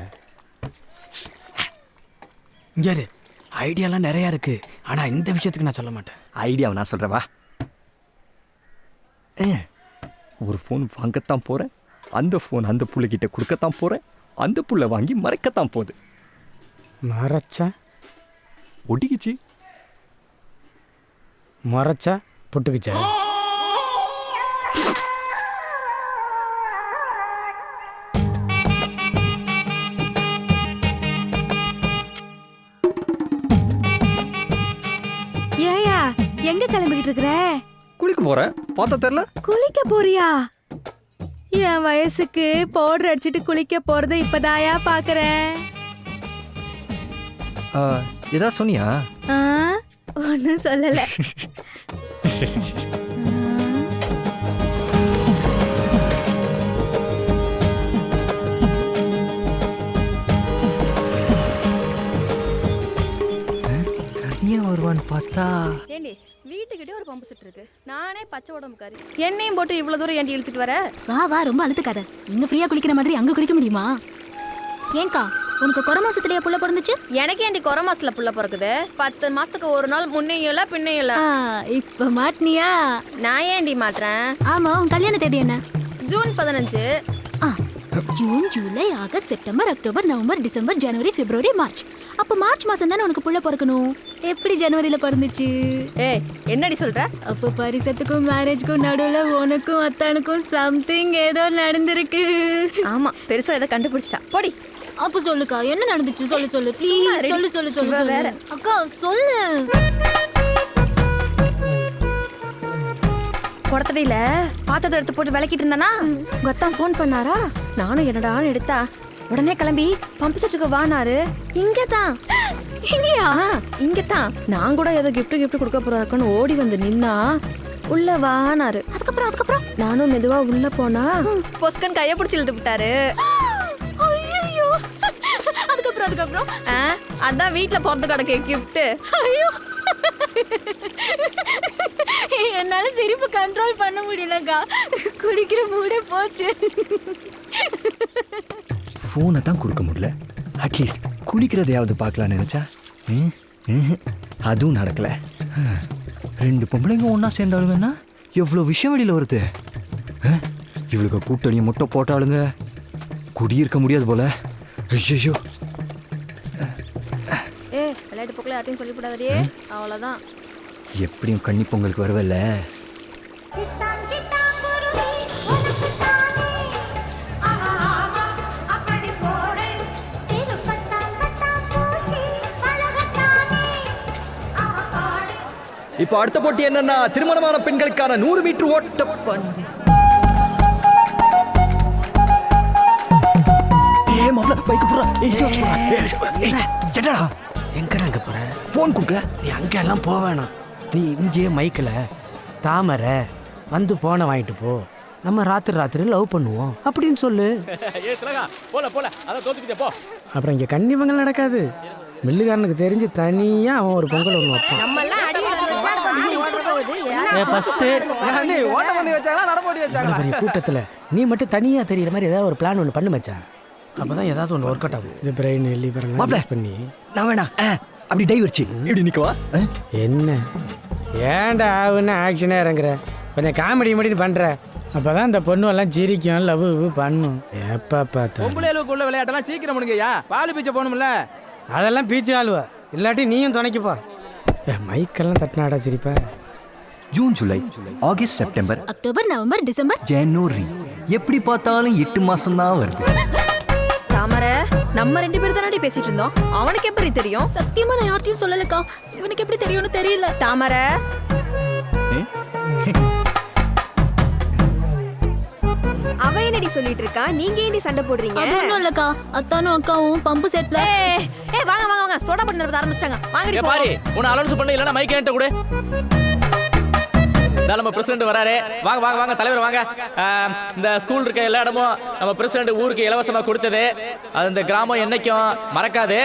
S10: இங்கே ஐடியாலாம் நிறையா இருக்குது, ஆனால் இந்த விஷயத்துக்கு நான் சொல்ல மாட்டேன்.
S4: ஐடியாவை நான் சொல்கிறேன் வா. ஒரு ஃபோன் வாங்கத்தான் போகிறேன், அந்த ஃபோன் அந்த பிள்ளைகிட்ட கொடுக்கத்தான் போகிறேன், அந்த புள்ள வாங்கி மறைக்கத்தான் போகுது.
S10: மறைச்சா
S4: ஒட்டிக்கிச்சு,
S10: மறைச்சா புட்டுக்குச்சா?
S8: ஏயா எங்க கிளம்பிக்கிட்டு இருக்கிற?
S4: குளிக்க போகிறேன், பார்த்தா தெரில.
S8: குளிக்க போறியா? என் வயசுக்கு பவுடர் அடிச்சிட்டு குளிக்க போறத இப்பதாயா பாக்குறேன்.
S4: ஏதாவது சொன்னியா?
S8: ஒன்னும் சொல்லல.
S4: வருவான்னு பார்த்தா
S2: ஏண்டி வீட்டுக்கிட்டே ஒரு பம்பு செட் இருக்கு, நானே பச்சை உடம்புக்காரி, என்னையும் போட்டு இவ்வளவு தூரம் ஏண்டி இழுத்துட்டு வர?
S3: வா வா, ரொம்ப அழுத்துக்காத. இங்க ஃப்ரீயா குளிக்கிற மாதிரி அங்க குளிக்க முடியுமா? ஏங்கா, உனக்கு குறை மாசத்துலயே புள்ள பிறந்துச்சு?
S2: எனக்கு ஏண்டி குறை மாசத்துல புள்ள பிறக்குது? 10 மாசத்துக்கு ஒரு நாள் முன்னையும் இல்ல பின்னையும் இல்ல.
S3: இப்ப மாட்டினியா?
S2: நான் ஏண்டி மாட்டுறேன்?
S3: ஆமா, உன் கல்யாண தேதி என்ன?
S2: June 15.
S3: June, July, August, September, October, November, December, ஜனவரி, பிப்ரவரி, மார்ச். அப்ப மார்ச் மாசம் தானே உனக்கு புள்ள பிறக்கணும். எப்படி ஜனவரியில பிறந்துச்சு?
S2: ஏய், என்னடி சொல்ற?
S3: அப்ப பரிசத்துக்கும் மேரேஜ்க்கும் நடுவுல உனக்கும் அத்தானுக்கும் சம்திங் ஏதோ நடந்திருக்கு.
S2: ஆமா, பெருசா ஏதோ கண்டுபிடிச்சிட்டா. போடி.
S3: அப்ப சொல்லுக்கா, என்ன நடந்துச்சு? சொல்லு சொல்லு ப்ளீஸ். சொல்லு சொல்லு சொல்லு
S2: வேற.
S3: அக்கா சொல்லு.
S2: குடத்தடியில பாத்ததை எடுத்து போட்டு விளக்கிட்டு இருந்தானா, கொத்தான் ஃபோன் பண்ணாரா. நானும் என்னடான்னு எடுத்தா உடனே கிளம்பி பம்பு செட்டுக்கு வானாரு. இங்கதான்
S3: இங்கயா?
S2: இங்கதான். நான் கூட ஏதோ கிஃப்ட் கொடுக்க போறாருக்குன்னு ஓடி வந்து நின்னா உள்ள வானாரு.
S3: அதுக்கப்புறம்
S2: நானும் மெதுவா உள்ள போனா பொஸ்கன் கைய பிடிச்சி இழுத்து விட்டாரு.
S3: அதுக்கப்புறம்
S2: அதான் வீட்டுல பிறந்து கிடக்கு கிஃப்ட்.
S3: ஐயோ, என்னால சிரிப்பு கண்ட்ரோல் பண்ண முடியலக்கா. குளிக்கிற மூடே போச்சு.
S4: ஃபோனை தான் கொடுக்க முடியல, அட்லீஸ்ட் குளிக்கிறதையாவது பார்க்கலான்னு நினச்சா அதுவும் நடக்கலை. 2 பொம்பளைங்க ஒன்றா சேர்ந்தாளுங்கன்னா எவ்வளோ விஷயம் வெளியில் வருது. இவளுக்கு கூட்டணியை முட்டை போட்டாளுங்க, குடியிருக்க முடியாது போல. ஐயோ,
S2: விளையாட்டு போக்கில் யார்ட்டையும் சொல்லிவிடாதே, அவ்வளோதான்.
S4: எப்படியும் கன்னி பொங்கலுக்கு வரவில்ல. இப்போ அடுத்த போட்டி என்னன்னா திருமணமான பெண்களுக்கான 100 மீட்டர் ஓட்ட பந்தயம்.
S10: எங்கடா அங்கே போற?
S4: போன் கொடுக்க.
S10: நீ அங்கெல்லாம் போக வேணாம். நீ இங்கே மைக்கில் தாமரை வந்து போனை வாங்கிட்டு போ, நம்ம ராத்திரி லவ் பண்ணுவோம் அப்படின்னு சொல்லு. அப்புறம் இங்கே கன்னிமங்கல் நடக்காது. மில்லுக்காரனுக்கு தெரிஞ்சு தனியா அவன் ஒரு பொங்கல் ஒன்று வைப்பான். பெரிய கூட்டத்தில் நீ மட்டும் தனியா தெரியுற மாதிரி ஏதாவது ஒரு பிளான் ஒன்று பண்ணு மச்சான். அப்பதான் ஏதாவது ஒன்று ஒர்க் அவுட் ஆகும். இது பிரெயின் லிவர் பண்ணி
S4: நான் வேணா அப்படி டை வச்சு இப்படி நிற்கவா?
S10: என்ன ஏன்டா ஆகுன்னு ஆக்ஷனாக இறங்குற? கொஞ்சம் காமெடி மட்டும் பண்ணுற, அப்போதான் இந்த பொண்ணு எல்லாம் சிரிக்கும், லவ் பண்ணும். எப்போ பார்த்தா
S16: பொம்பளைகளுக்குள்ள விளையாட்டெல்லாம் சீக்கிரம் முடிங்கய்யா. பால் பீச்சை போகணும்ல.
S10: அதெல்லாம் பீச்சு ஆளுவா, இல்லாட்டி நீயும் துணைக்குப்பா. மைக்கெல்லாம் தட்டினாடா சிரிப்பா.
S4: June, July, August, September,
S3: October, November, December,
S4: ஜனவரி, எப்படி பார்த்தாலும் 8 மாசம் தான் வருது.
S2: தாமரை, நம்ம 2 பேரும் தானே பேசிட்டு இருந்தோம், அவனுக்கு எப்படி தெரியும்?
S3: சத்தியமா நான் யார்ட்டையும் சொல்லலக்கா. இவனுக்கு எப்படி தெரியும்னு தெரியல.
S2: தாமரை,
S17: அவ என்னடி சொல்லிட்டு இருக்கா? நீங்க ஏன்டி சண்டை போடுறீங்க?
S3: அது ஒண்ணும் இல்லக்கா, அத்தானும் அக்காவும் பம்பு செட்ல.
S2: ஏய் வாங்க வாங்க வாங்க, சோடா பண்ணி நடத்த ஆரம்பிச்சிட்டாங்க. வாங்கடி போ.
S15: பாரு உன்னை அலௌன்ஸ் பண்ண இல்லனா மைக் என்கிட்ட கொடு. நம்ம பிரசிடென்ட் வராரு. வாங்க வாங்க வாங்க தலைவர் வாங்க. இந்த ஸ்கூல் இருக்க எல்லா இடமும் நம்ம பிரசிடென்ட் ஊருக்கு இலவசமா கொடுத்தது அது இந்த கிராமம் என்னைக்கும் மறக்காது.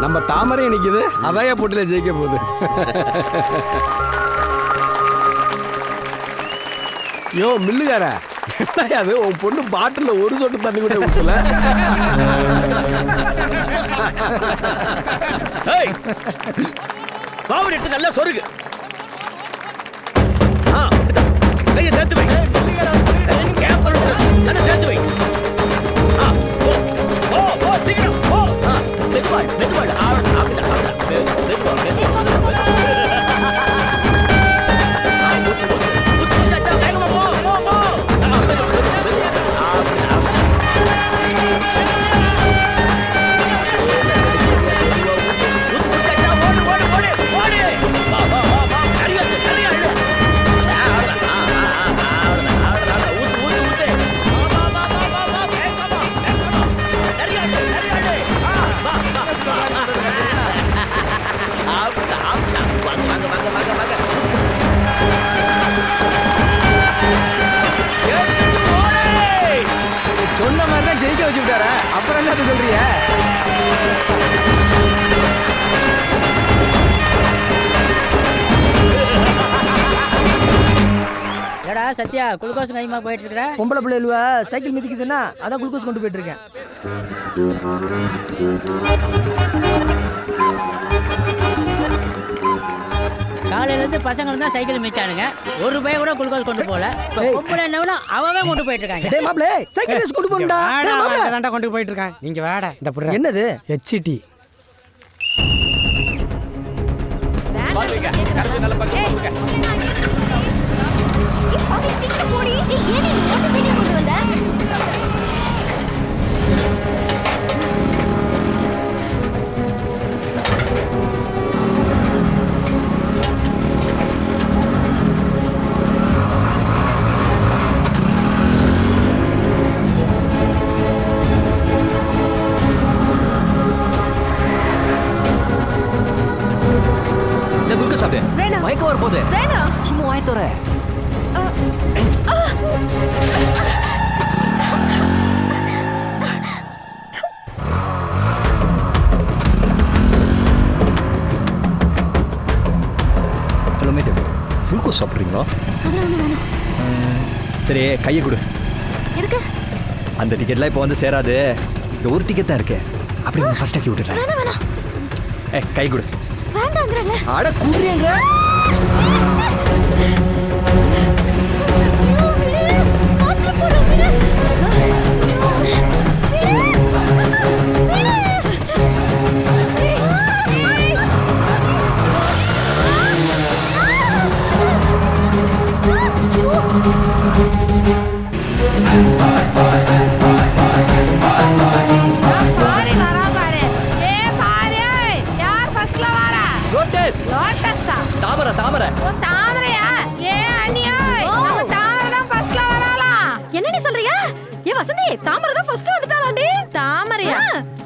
S12: நம்ம தாமரை நிக்குது, அதாய போட்டியில ஜெயிக்க போகுது. யோ மில்லுகார, அது உன் பொண்ணு பாட்டில ஒரு சொட்டு தண்ணி கூட ஊத்தல.
S6: பாவம் எடுத்து நல்லா சொருகு. கையை சேர்த்து வை. நல்லா சேர்த்து வை. சீக்கிரம் மெதுவாள் மெதுவாள்.
S16: சொன்ன மாதிரி தான் ஜெயிக்க வச்சு விட்டாரா? அப்புறம் என்ன சொல்றீங்க?
S18: ஏடா சத்யா, குளுக்கோஸ் கைமா போயிட்டு இருக்கிற?
S19: பொம்பளை பிள்ளைகளுவ சைக்கிள் மிதிக்குதுன்னா அதான் குளுக்கோஸ் கொண்டு போயிட்டு இருக்கேன்.
S18: காலையில இருந்து பசங்க தான் சைக்கிள் மிச்சானுங்க, ஒரு ரூபாய் கூட குளுக்கோஸ் கொண்டு போல. பொம்பளை என்னவனா அவவே கொண்டு போயிட்டு இருக்காங்க.
S19: டேய் மாப்ளே, சைக்கிள் ரேஸ் கொண்டு போணும்டா. டேய் மாப்ளே,
S18: அதான்டா கொண்டு போயிட்டு இருக்கான். நீங்க வாடா. இந்த புற
S19: என்னது?
S16: HT
S15: பாத்துங்க கரெக்ட் நல்ல பக்கம் போடுங்க.
S2: பாவி சீக்கிரம் போடி. ஏன் நீ மோட்டார் சைக்கிள் கொண்டு வந்த?
S4: மயக்க வர போகுது. சும்மா வாங்கி தர. ஹலோ மேட், குளுக்கோஸ் சாப்பிட்றீங்களா? சரி கையை கொடு.
S3: எதுக்கு?
S4: அந்த டிக்கெட்லாம் இப்போ வந்து சேராது. இந்த ஒரு டிக்கெட் தான் இருக்கு. அப்படி ஃபர்ஸ்ட் ஆக்கி விட்டுறேன்.
S3: வேணாம்.
S4: கை கொடு.
S3: வேண்டாங்கறல.
S4: அட குடுறீங்க.
S11: பாரு வரா பாரு. ஏ பாரு, யார் ஃபர்ஸ்ட்ல வரா?
S4: லோட்டஸ்.
S11: லோட்டஸா?
S4: தாமரை தாமரை.
S11: ஓ தாமரையா? ஏ அண்ணியா, நம்ம தாமரை தான் ஃபர்ஸ்ட்ல வராளா?
S2: என்ன நீ சொல்றீங்க? ஏ வசந்தி, தாமரை தான் ஃபர்ஸ்ட் வந்துட்டாளாண்டி. தாமரையா?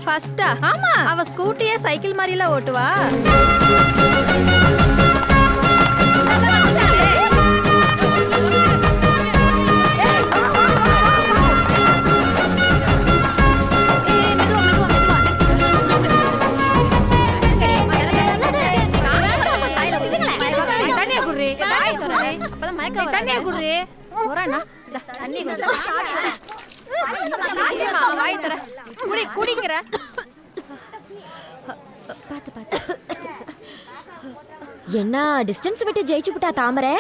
S2: ஃபர்ஸ்டா? ஆமா. அவ ஸ்கூட்டியே சைக்கிள் மாதிரில ஓட்டுவா.
S11: தண்ணிய குடி.
S2: போறானா? தண்ணி வாய் தர. குடிங்கிற.
S17: பாத்து பாத்து. என்ன டிஸ்டன்ஸ் விட்டு ஜெயிச்சு விட்டா தாமரை?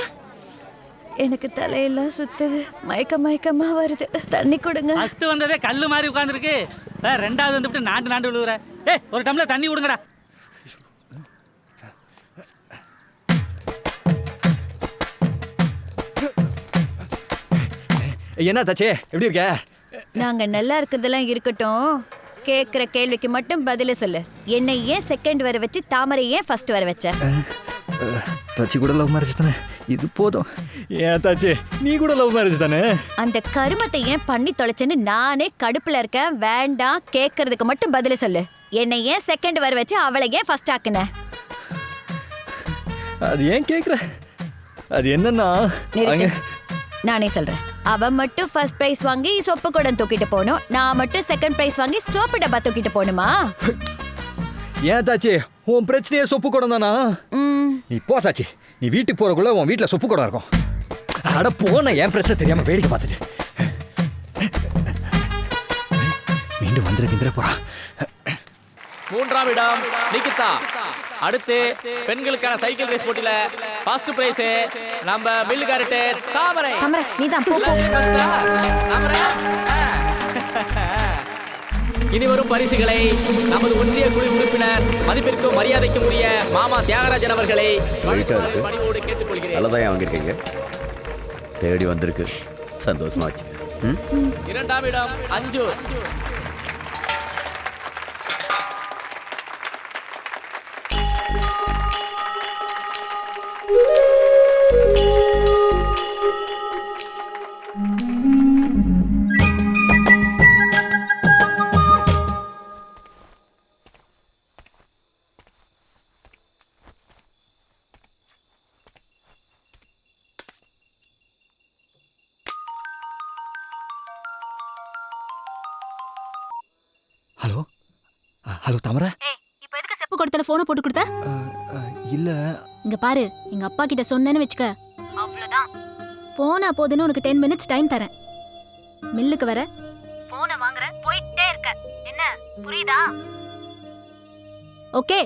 S2: எனக்கு தலையெல்லாம் சுத்துது, மயக்கமா வருது. தண்ணி கொடுங்க.
S18: ஃபர்ஸ்ட் வந்ததே கல்லு மாதிரி உட்கார்ந்திருக்கு. ரெண்டாவது வந்துட்டு நாண்டு விழுகுற. ஏய் ஒரு டம்ளர் தண்ணி கொடுங்கடா.
S4: என்ன தாச்சே, எப்படி இருக்க?
S2: நாங்க நல்லா இருக்கிறதெல்லாம் இருக்கட்டும், கேக்குற கேள்விக்கு மட்டும் பதில சொல்லு. என்னை ஏன் செகண்ட் வர வச்சு தாமரை ஏன் ஃபர்ஸ்ட் வர வச்ச?
S4: தாச்சி கூட லவ் மேரேஜ் தானே, இது போதும். ஏன் தாச்சி நீ கூட லவ் மேரேஜ் தானே?
S2: அந்த கருமத்தை ஏன் பண்ணி தொலைச்சேன்னு நானே கடுப்புல இருக்கேன். வேண்டாம், கேட்கறதுக்கு மட்டும் பதில சொல்லு. என்னை ஏன் செகண்ட் வர வச்சு அவளை ஏன் ஃபர்ஸ்ட் ஆக்குன?
S4: அது ஏன் கேக்குற? அது என்னன்னா
S2: நானே சொல்றேன். அவ மட்டும் ஃபர்ஸ்ட் பிரைஸ் வாங்கி சொப்பு குடம் தூக்கிட்டு போகணும், நான் மட்டும் செகண்ட் பிரைஸ் வாங்கி சோப்பு டப்பா தூக்கிட்டு போகணுமா?
S4: ஏன் தாச்சி உன் பிரச்சனையே சொப்பு குடம் தானா? நீ போ தாச்சி, நீ வீட்டுக்கு போறக்குள்ள உன் வீட்டுல சொப்பு குடம் இருக்கும். அட போன என் பிரச்சனை தெரியாம வேடிக்கை பார்த்துச்சு. மீண்டும் வந்துருக்கிற போறா.
S15: 3ஆம் இடம் நிகிதா. அடுத்து பெண்களுக்கான சைக்கிள் ரேஸ் போட்டியில ஃபர்ஸ்ட் பிரைஸ் நம்ம மில்லுகாரட்டு தாமரை.
S2: நீதான் போ.
S15: இனி வரும் பரிசுகளை நமது ஒன்றிய குழு உறுப்பினர் மதிப்பிற்கும் மரியாதைக்கும் உரிய மாமா தியாகராஜன் அவர்களை பணிவோடு கேட்டுக்கொள்கிறேன்.
S6: நல்லதான் வாங்கியிருக்கீங்க, தேடி வந்திருக்கு, சந்தோஷமா வச்சுக்க.
S15: 2ஆம் இடம் அஞ்சு.
S4: ஹலோ ஹலோ தாமரை.
S3: இப்போ எதுக்கு செப்பு கொடுத்தல போனை போட்டு கொடுத்த?
S4: இல்ல
S3: இங்க பாரு, எங்க அப்பா கிட்ட சொன்னேன்னு வெச்சுக்க, அவ்வளவுதான். போனா போதுன்னு உனக்கு 10 minutes டைம் தரேன். மில்லுக்கு வர போனை வாங்குற, போயிட்டே இருக்க. என்ன புரியுதா? ஓகே.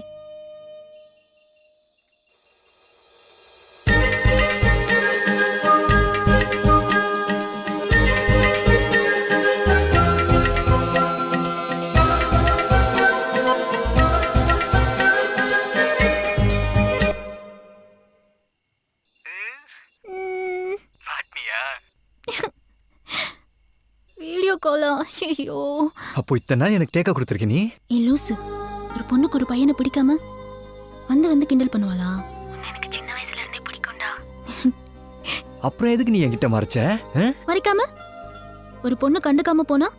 S3: வீடியோ காலா? ஐயோ.
S4: அப்போ இத்தனை நாள் எனக்கு டேக்கா கொடுத்துருக்க நீ?
S3: ஏ லூசு, ஒரு பொண்ணுக்கு ஒரு பையனை பிடிக்காம வந்து வந்து கிண்டல் பண்ணுவாளா? எனக்கு சின்ன வயசுல இருந்தே பிடிக்கும்டா.
S4: அப்புறம் எதுக்கு நீ என்கிட்ட மறைச்ச?
S3: மறைக்காம ஒரு பொண்ணு கண்டுக்காம போனா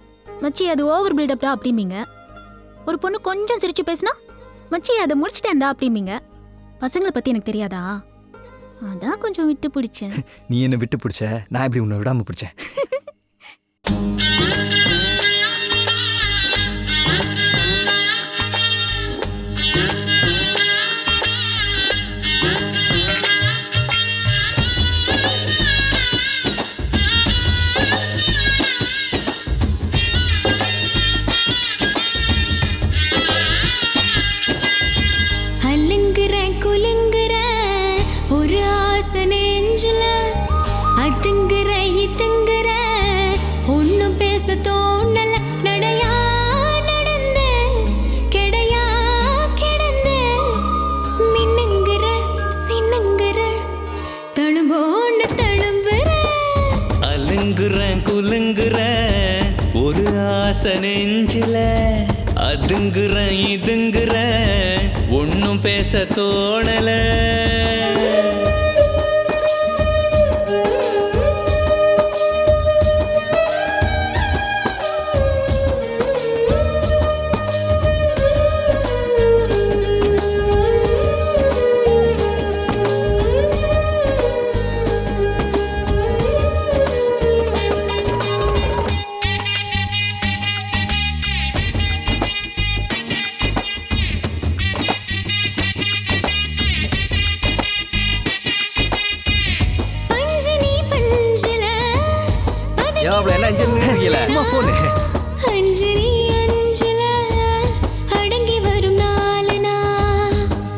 S3: மச்சி அது ஓவர் பில்டப்டா அப்படிம்பீங்க. ஒரு பொண்ணு கொஞ்சம் சிரிச்சு பேசினா மச்சி அதை முடிச்சிட்டேன்டா அப்படிம்பீங்க. பசங்களை பத்தி எனக்கு தெரியாதா? அதான் கொஞ்சம் விட்டு பிடிச்சேன்.
S4: நீ என்ன விட்டு பிடிச்ச, நான் எப்படி உன்னை விடாம பிடிச்சேன்?
S20: நெஞ்சில அதுங்குற இதுங்குற ஒன்னும் பேச தோணல.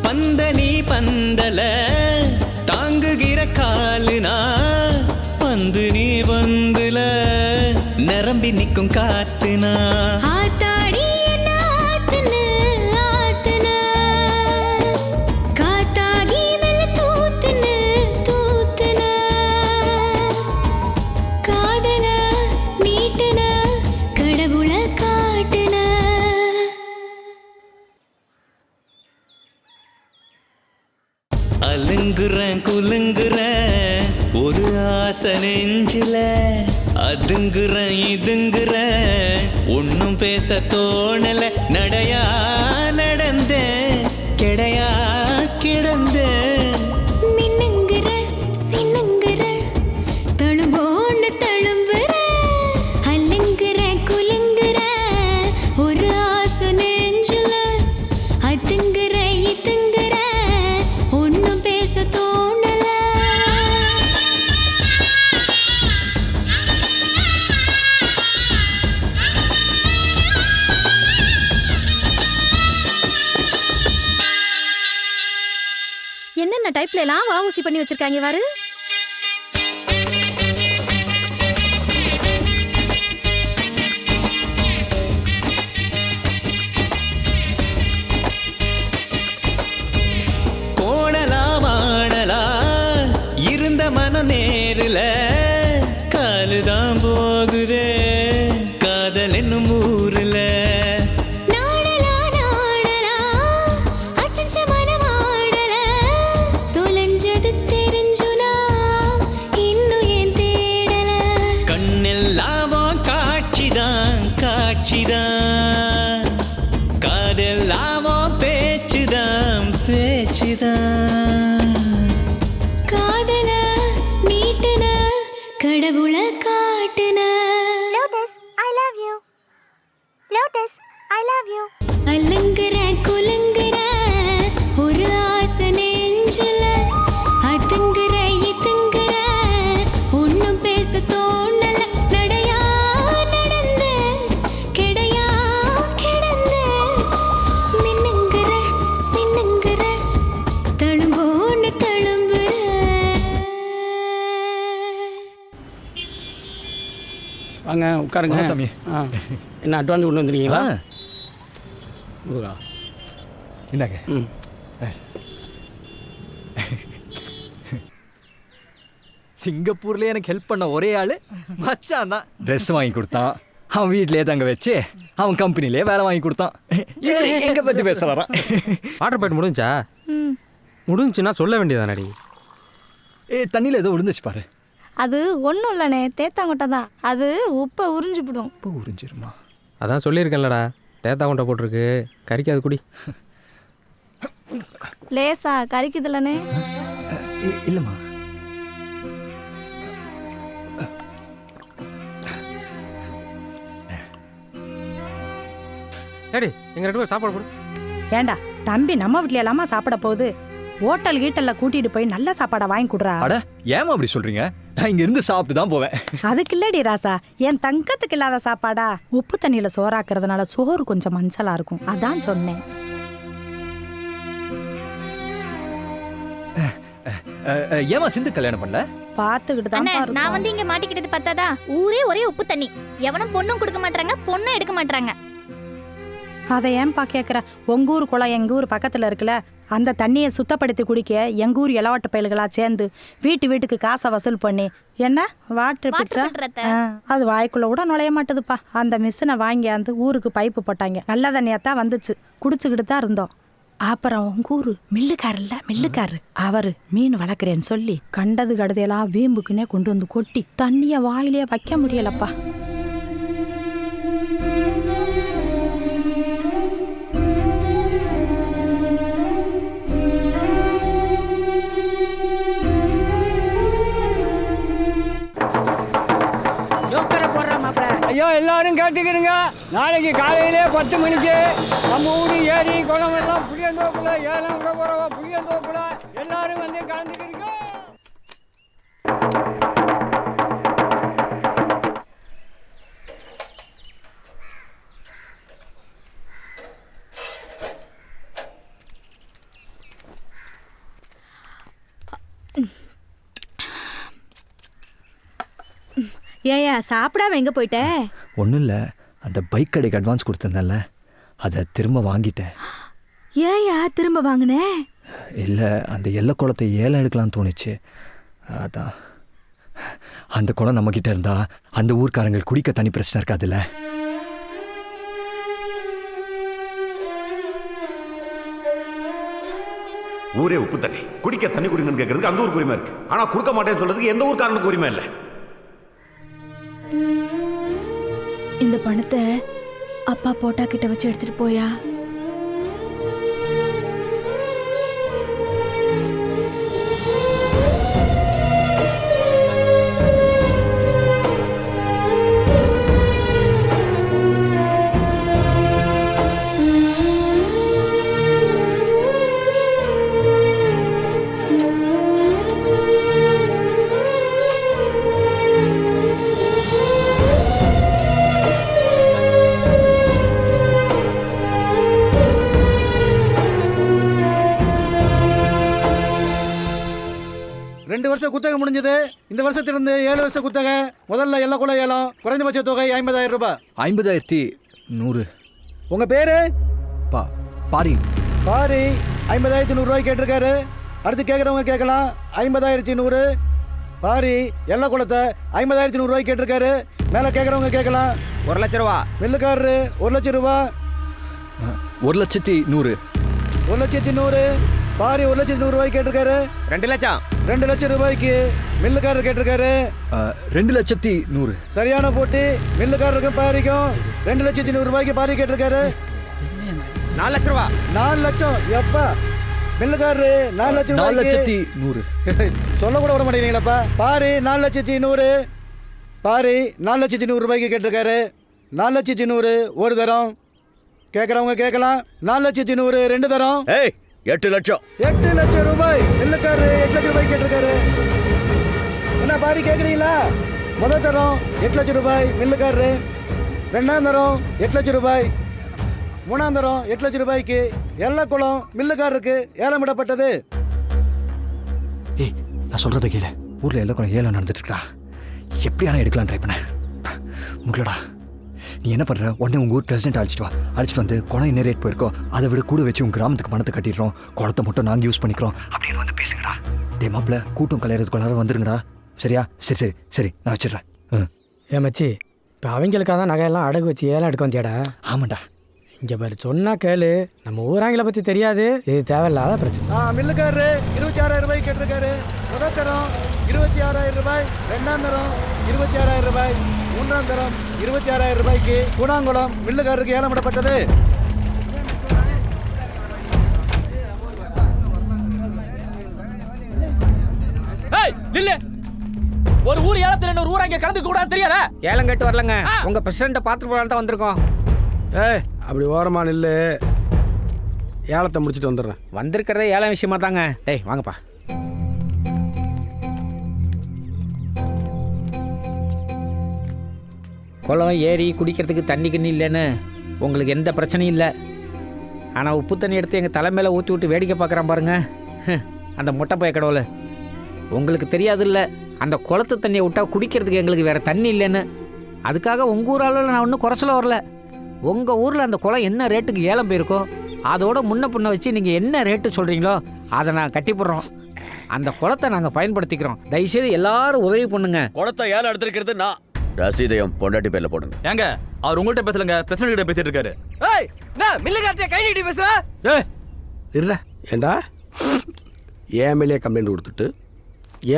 S20: பந்தனி பந்தல தாங்குகிற காலுனா பந்து நீ பந்துல நிரம்பி நிற்கும் காத்துனா அல்ல ஆசை நெஞ்சில அதுங்குற இதுங்குற ஒன்னும் பேச தோணல நடையா நடந்த கிடையா கிடந்த
S21: மின்னுங்குற சின்னுங்குற தழும்போன்னு தழும்புற அல்லுங்குற குலுங்குற ஒரு ஆசை நெஞ்சில அதுங்குற இதுங்குற ஒன்னும் பேச தோணல.
S2: என்னென்ன டைப்ல எல்லாம் வாவூசி பண்ணி வச்சிருக்காங்க பாரு.
S20: கோணலா வாணலா இருந்த மன நேரில் காலுதான் போகுதே காதல் என்னும் ஊரில்
S21: நாடலா நாடலா அசஞ்ச மனமாடல தொலைஞ்சது தெரிஞ்சுனா இன்னும் ஏன் தேடல.
S20: கண்ணெல்லாமோ காட்சிதான் காட்சிதான் காதெல்லாமோ பேச்சுதான் பேச்சுதான்
S21: காதல நீட்டுன கடவுள காட்டுன. அல்லுங்குற குலுங்குற ஒரு ஆசை நெஞ்சில அதுங்குற இதுங்குற ஒன்னும் பேச தோணல நடையா நடந்த கிடையா கிடந்த மின்னுங்குற சின்னுங்குற தழும்போன்னு தழும்புற.
S12: வாங்க உட்காருங்க
S4: வாங்க சாமி.
S12: என்ன அட்வான்ஸ் கொண்டு வந்துருக்கீங்களா? முருகா
S4: இந்தாங்க. சிங்கப்பூர்ல எனக்கு ஹெல்ப் பண்ண ஒரே ஆளு மச்சான் தான். ட்ரெஸ் வாங்கி கொடுத்தான், அவன் வீட்லயே தங்க வச்சு அவன் கம்பெனிலே வேலை வாங்கி கொடுத்தான். எங்க பத்தி பேச வரான்.
S22: வாட்டர் பாயிண்ட் முடிஞ்சா? முடிஞ்சுன்னா சொல்ல வேண்டியதானடி.
S4: தண்ணியில் ஏதோ விழுந்துச்சு பாரு.
S8: அது ஒன்றும் இல்லைண்ணே, தேத்தாங்கொட்டை தான். அது உப்பை உறிஞ்சிவிடும்.
S4: உப்பு உறிஞ்சிருமா?
S22: அதான் சொல்லியிருக்கேன்லடா, தேத்தா கொண்டை போட்டிருக்கு, கறிக்காது குடி.
S8: லேசா கறிக்குதுல்லண்ணே?
S4: இல்லைம்மா.
S22: ஏடி எங்க 2 பேரும் சாப்பாடு போடு.
S23: ஏண்டா தம்பி நம்ம வீட்ல எல்லாமா சாப்பிட போகுது? ஹோட்டல் கீட்டல்ல கூட்டிட்டு போய் நல்ல சாப்பாடை வாங்கி கொடுறா.
S4: அட ஏமா அப்படி சொல்றீங்க? நான் இங்க இருந்து சாப்பிட்டு தான் போவேன்.
S23: அதுக்கு இல்லடி ராசா, என் தங்கத்துக்கு இல்லாத சாப்பாடா? உப்பு தண்ணியில சோறாக்குறதுனால சோறு கொஞ்சம் மஞ்சளா இருக்கும், அதான் சொன்னேன்.
S4: ஏமா சிந்து கல்யாணம் பண்ணல?
S23: பாத்துக்கிட்டு தான்
S17: அண்ணே, நான் வந்து இங்க மாட்டிக்கிட்டது பத்தாதா? ஊரே ஒரே உப்பு தண்ணி, எவனும் பொண்ணும் கொடுக்க மாட்டாங்க, பொண்ணும் எடுக்க மாட்டாங்க.
S23: அதை ஏன்பா கேட்குற? உங்க ஊர் குளம் எங்க ஊர் பக்கத்துல இருக்குல்ல, அந்த தண்ணியை சுத்தப்படுத்தி குடிக்க எங்க ஊர் இளவாட்டு பயல்களா சேர்ந்து வீட்டுக்கு காசை வசூல் பண்ணி என்ன வாட்டர் பிட்ற அது வாய்க்குள்ள கூட நுழைய மாட்டுதுப்பா. அந்த மிஷினை வாங்கியாந்து ஊருக்கு பைப்பு போட்டாங்க. நல்ல தண்ணியாத்தான் வந்துச்சு, குடிச்சுக்கிட்டு தான் இருந்தோம். அப்புறம் உங்க ஊரு மில்லுக்காரு அவரு மீன் வளர்க்குறேன்னு சொல்லி கண்டது கடுதையெல்லாம் வீம்புக்குன்னே கொண்டு வந்து கொட்டி தண்ணிய வாயிலே வைக்க முடியலப்பா.
S24: ஐயோ எல்லாரும் கேட்டுக்கிறீங்க, நாளைக்கு காலையிலே 10 மணிக்கு நம்ம ஊர் ஏரி குளம் எல்லாம் புளியந்தோப்புல ஏலம் விட போறவா. புளியந்தோப்புல எல்லாரும் வந்து கலந்துக்கிறீங்க.
S8: ஏயா சாப்பிடாம எங்க போயிட்ட?
S4: ஒன்றும் இல்லை, அந்த பைக் கடைக்கு அட்வான்ஸ் கொடுத்துருந்தேன்ல, அதை திரும்ப வாங்கிட்டேன்.
S8: ஏயா திரும்ப வாங்கினே?
S4: இல்லை, அந்த எல்லை குளத்தை ஏலம் எடுக்கலாம்னு தோணுச்சு, அதான். அந்த குளம் நம்மக்கிட்ட இருந்தா அந்த ஊர்க்காரங்க குடிக்க தண்ணி பிரச்சனை இருக்காதுல்ல.
S1: ஊரே உப்பு தண்ணி குடிக்க தண்ணி குடிங்கன்னு கேட்கறதுக்கு அந்த ஊருக்கு உரிமை இருக்கு. ஆனா கொடுக்க மாட்டேன்னு சொல்றதுக்கு எந்த ஊருக்காரனுக்கு உரிமை இல்லை.
S8: இந்த பணத்தை அப்பா போட்டா கிட்ட வச்சு எடுத்துட்டு போயா.
S5: குத்தகை முடிஞ்சது. இந்த வருஷத்திலிருந்து 7 வருஷ குத்தகை. முதல்ல எல்லா குல ஏலம். குறைந்தபட்ச தொகை 50,000 ரூபாய்.
S4: 50,100.
S5: உங்க பேரு?
S4: பாரி.
S5: பாரி 50,100 ரூபாய் கேட்டிருக்காரு. அடுத்து கேட்குறவங்க கேட்கலாம். 50,100. பாரி எல்லா குளத்தை 50,100 ரூபாய் கேட்டிருக்காரு. மேலே கேட்குறவங்க கேட்கலாம்.
S7: 1 லட்ச ரூபா.
S5: மில்லுக்காரரு 1 லட்சம் ரூபா.
S4: 1,100,000.
S5: 1,100,000. பாரி 1,100,000 ரூபாய் கேட்டிருக்காரு.
S7: 2 லட்சம்.
S5: 2 லட்சம் ரூபாய்க்கு மில்லுக்காரர் கேட்டிருக்காரு.
S4: 2,100,000.
S5: சரியான போட்டி. மில்லுக்காரருக்கும் பாரிக்கும் 2,100,000 ரூபாய்க்கு பாரி கேட்டிருக்காரு.
S7: 4 லட்சம் ரூபா.
S5: 4 லட்சம் எப்பா? மில்லுக்காரரு 4 லட்சம்
S4: 4,100,000.
S5: சொல்ல கூட விட மாட்டேங்கிறீங்களப்பா. பாரி 4,100,000. பாரி 4,100,000 ரூபாய்க்கு கேட்டிருக்காரு. 4,100,000 ஒரு தரம். கேட்குறவங்க கேட்கலாம். 4,100,000 2 தரம்.
S6: 8 லட்சம்.
S5: 8 லட்சம் ரூபாய். மில்லுக்காரரு 8 லட்சம் ரூபாய் கேட்டிருக்காரு. என்ன பாரி கேட்குறீங்களா? முதல் தரம் 8 லட்சம் ரூபாய் மில்லுக்காரரு. 2ஆம் தரம் 8 லட்சம் ரூபாய். 3ஆம் தரம் 8 லட்சம் ரூபாய்க்கு எல்லா குளம் மில்லுக்காரருக்கு ஏலமிடப்பட்டது.
S4: ஏய், நான் சொல்றத கேளு. ஊர்ல எல்லா குளம் ஏலம் நடந்துட்டு இருக்கா. எப்படியான எடுக்கலாம் ட்ரை பண்ண முடியலடா. நீ என்ன பண்ணுற? உடனே உங்கள் ஊர் பிரசிடென்ட் அழைச்சிட்டு வா. அழைச்சிட்டு வந்து குளம் என்ன ரேட் போயிருக்கோ அதை விட கூட வச்சு உங்கள் கிராமத்துக்கு பணத்தை கட்டிடுறோம். குளத்தை மட்டும் நாங்கள் யூஸ் பண்ணிக்கிறோம் அப்படின்னு வந்து பேசுங்கடா. டே மாப்பிள்ள, கூட்டம் கல்யாணத்துக்குள்ளார வந்துருங்கடா. சரியா? சரி சரி சரி, நான் வச்சிடுறேன்.
S19: ஏன் மச்சி, இப்போ அவங்களுக்காக தான் நகையெல்லாம் அடகு வச்சு ஏலம் எடுக்க வந்தியாடா?
S4: ஆமாண்டா.
S19: இங்கே பாரு, சொன்னா கேளு. நம்ம ஊராங்களை பற்றி தெரியாது. இது தேவையில்லாத பிரச்சனை.
S5: மில்லுக்காரரு 26,000 ரூபாய் கேட்டிருக்காரு. முதல் தரம் 26,000 ரூபாய். 2ஆம் தரம் 26,000 ரூபாய். 3ஆம் தரம் 26,000 ரூபாய்க்கு கூடாங்குளம் மில்லுக்காரருக்கு ஏலமிடப்பட்டது.
S15: ஒரு ஊர் ஏலத்துல இன்னொரு ஊர் அங்க கலந்து கூட தெரியாதா?
S19: ஏலம் கட்டு வரலங்க, உங்க பிரசிடண்ட்டை பார்த்துட்டு போகலான்னு தான் வந்திருக்கோம்.
S12: அப்படி ஓரமா நில்லு. ஏலத்தை முடிச்சுட்டு வந்துடுறேன்.
S19: வந்திருக்கிறதே ஏலம் விஷயமா தாங்க. வாங்கப்பா. குளம் ஏரி குடிக்கிறதுக்கு தண்ணி கிண்ணி இல்லைன்னு உங்களுக்கு எந்த பிரச்சனையும் இல்லை. ஆனால் உப்பு தண்ணி எடுத்து எங்கள் தலை மேலே ஊற்றி விட்டு வேடிக்கை பார்க்குறான் பாருங்க அந்த முட்டை போய் கடவுள். உங்களுக்கு தெரியாது இல்லை, அந்த குளத்து தண்ணியை விட்டால் குடிக்கிறதுக்கு எங்களுக்கு வேறு தண்ணி இல்லைன்னு. அதுக்காக உங்கள் ஊர் அளவில் நான் ஒன்றும் குறைச்சல வரல. உங்கள் ஊரில் அந்த குளம் என்ன ரேட்டுக்கு ஏலம் போயிருக்கோ அதோட முன்ன பின்ன வச்சு நீங்கள் என்ன ரேட்டு சொல்கிறீங்களோ அதை நான் கட்டிப்படுறோம். அந்த குளத்தை நாங்கள் பயன்படுத்திக்கிறோம். தயவுசெய்து எல்லாரும் உதவி பண்ணுங்க.
S6: குளத்தை ஏலம் எடுத்துருக்கிறது நான். ரசீதையும் பொண்டாட்டி பேர்ல போடுங்க.
S15: ஏங்க, அவர் உங்கள்கிட்ட பேசலங்க, பிரசிடண்ட் கிட்ட பேசிட்டு இருக்காரு.
S7: கை நீட்டி பேசுற.
S12: இருடா. ஏண்டா என் மேலேயே கம்ப்ளைண்ட் கொடுத்துட்டு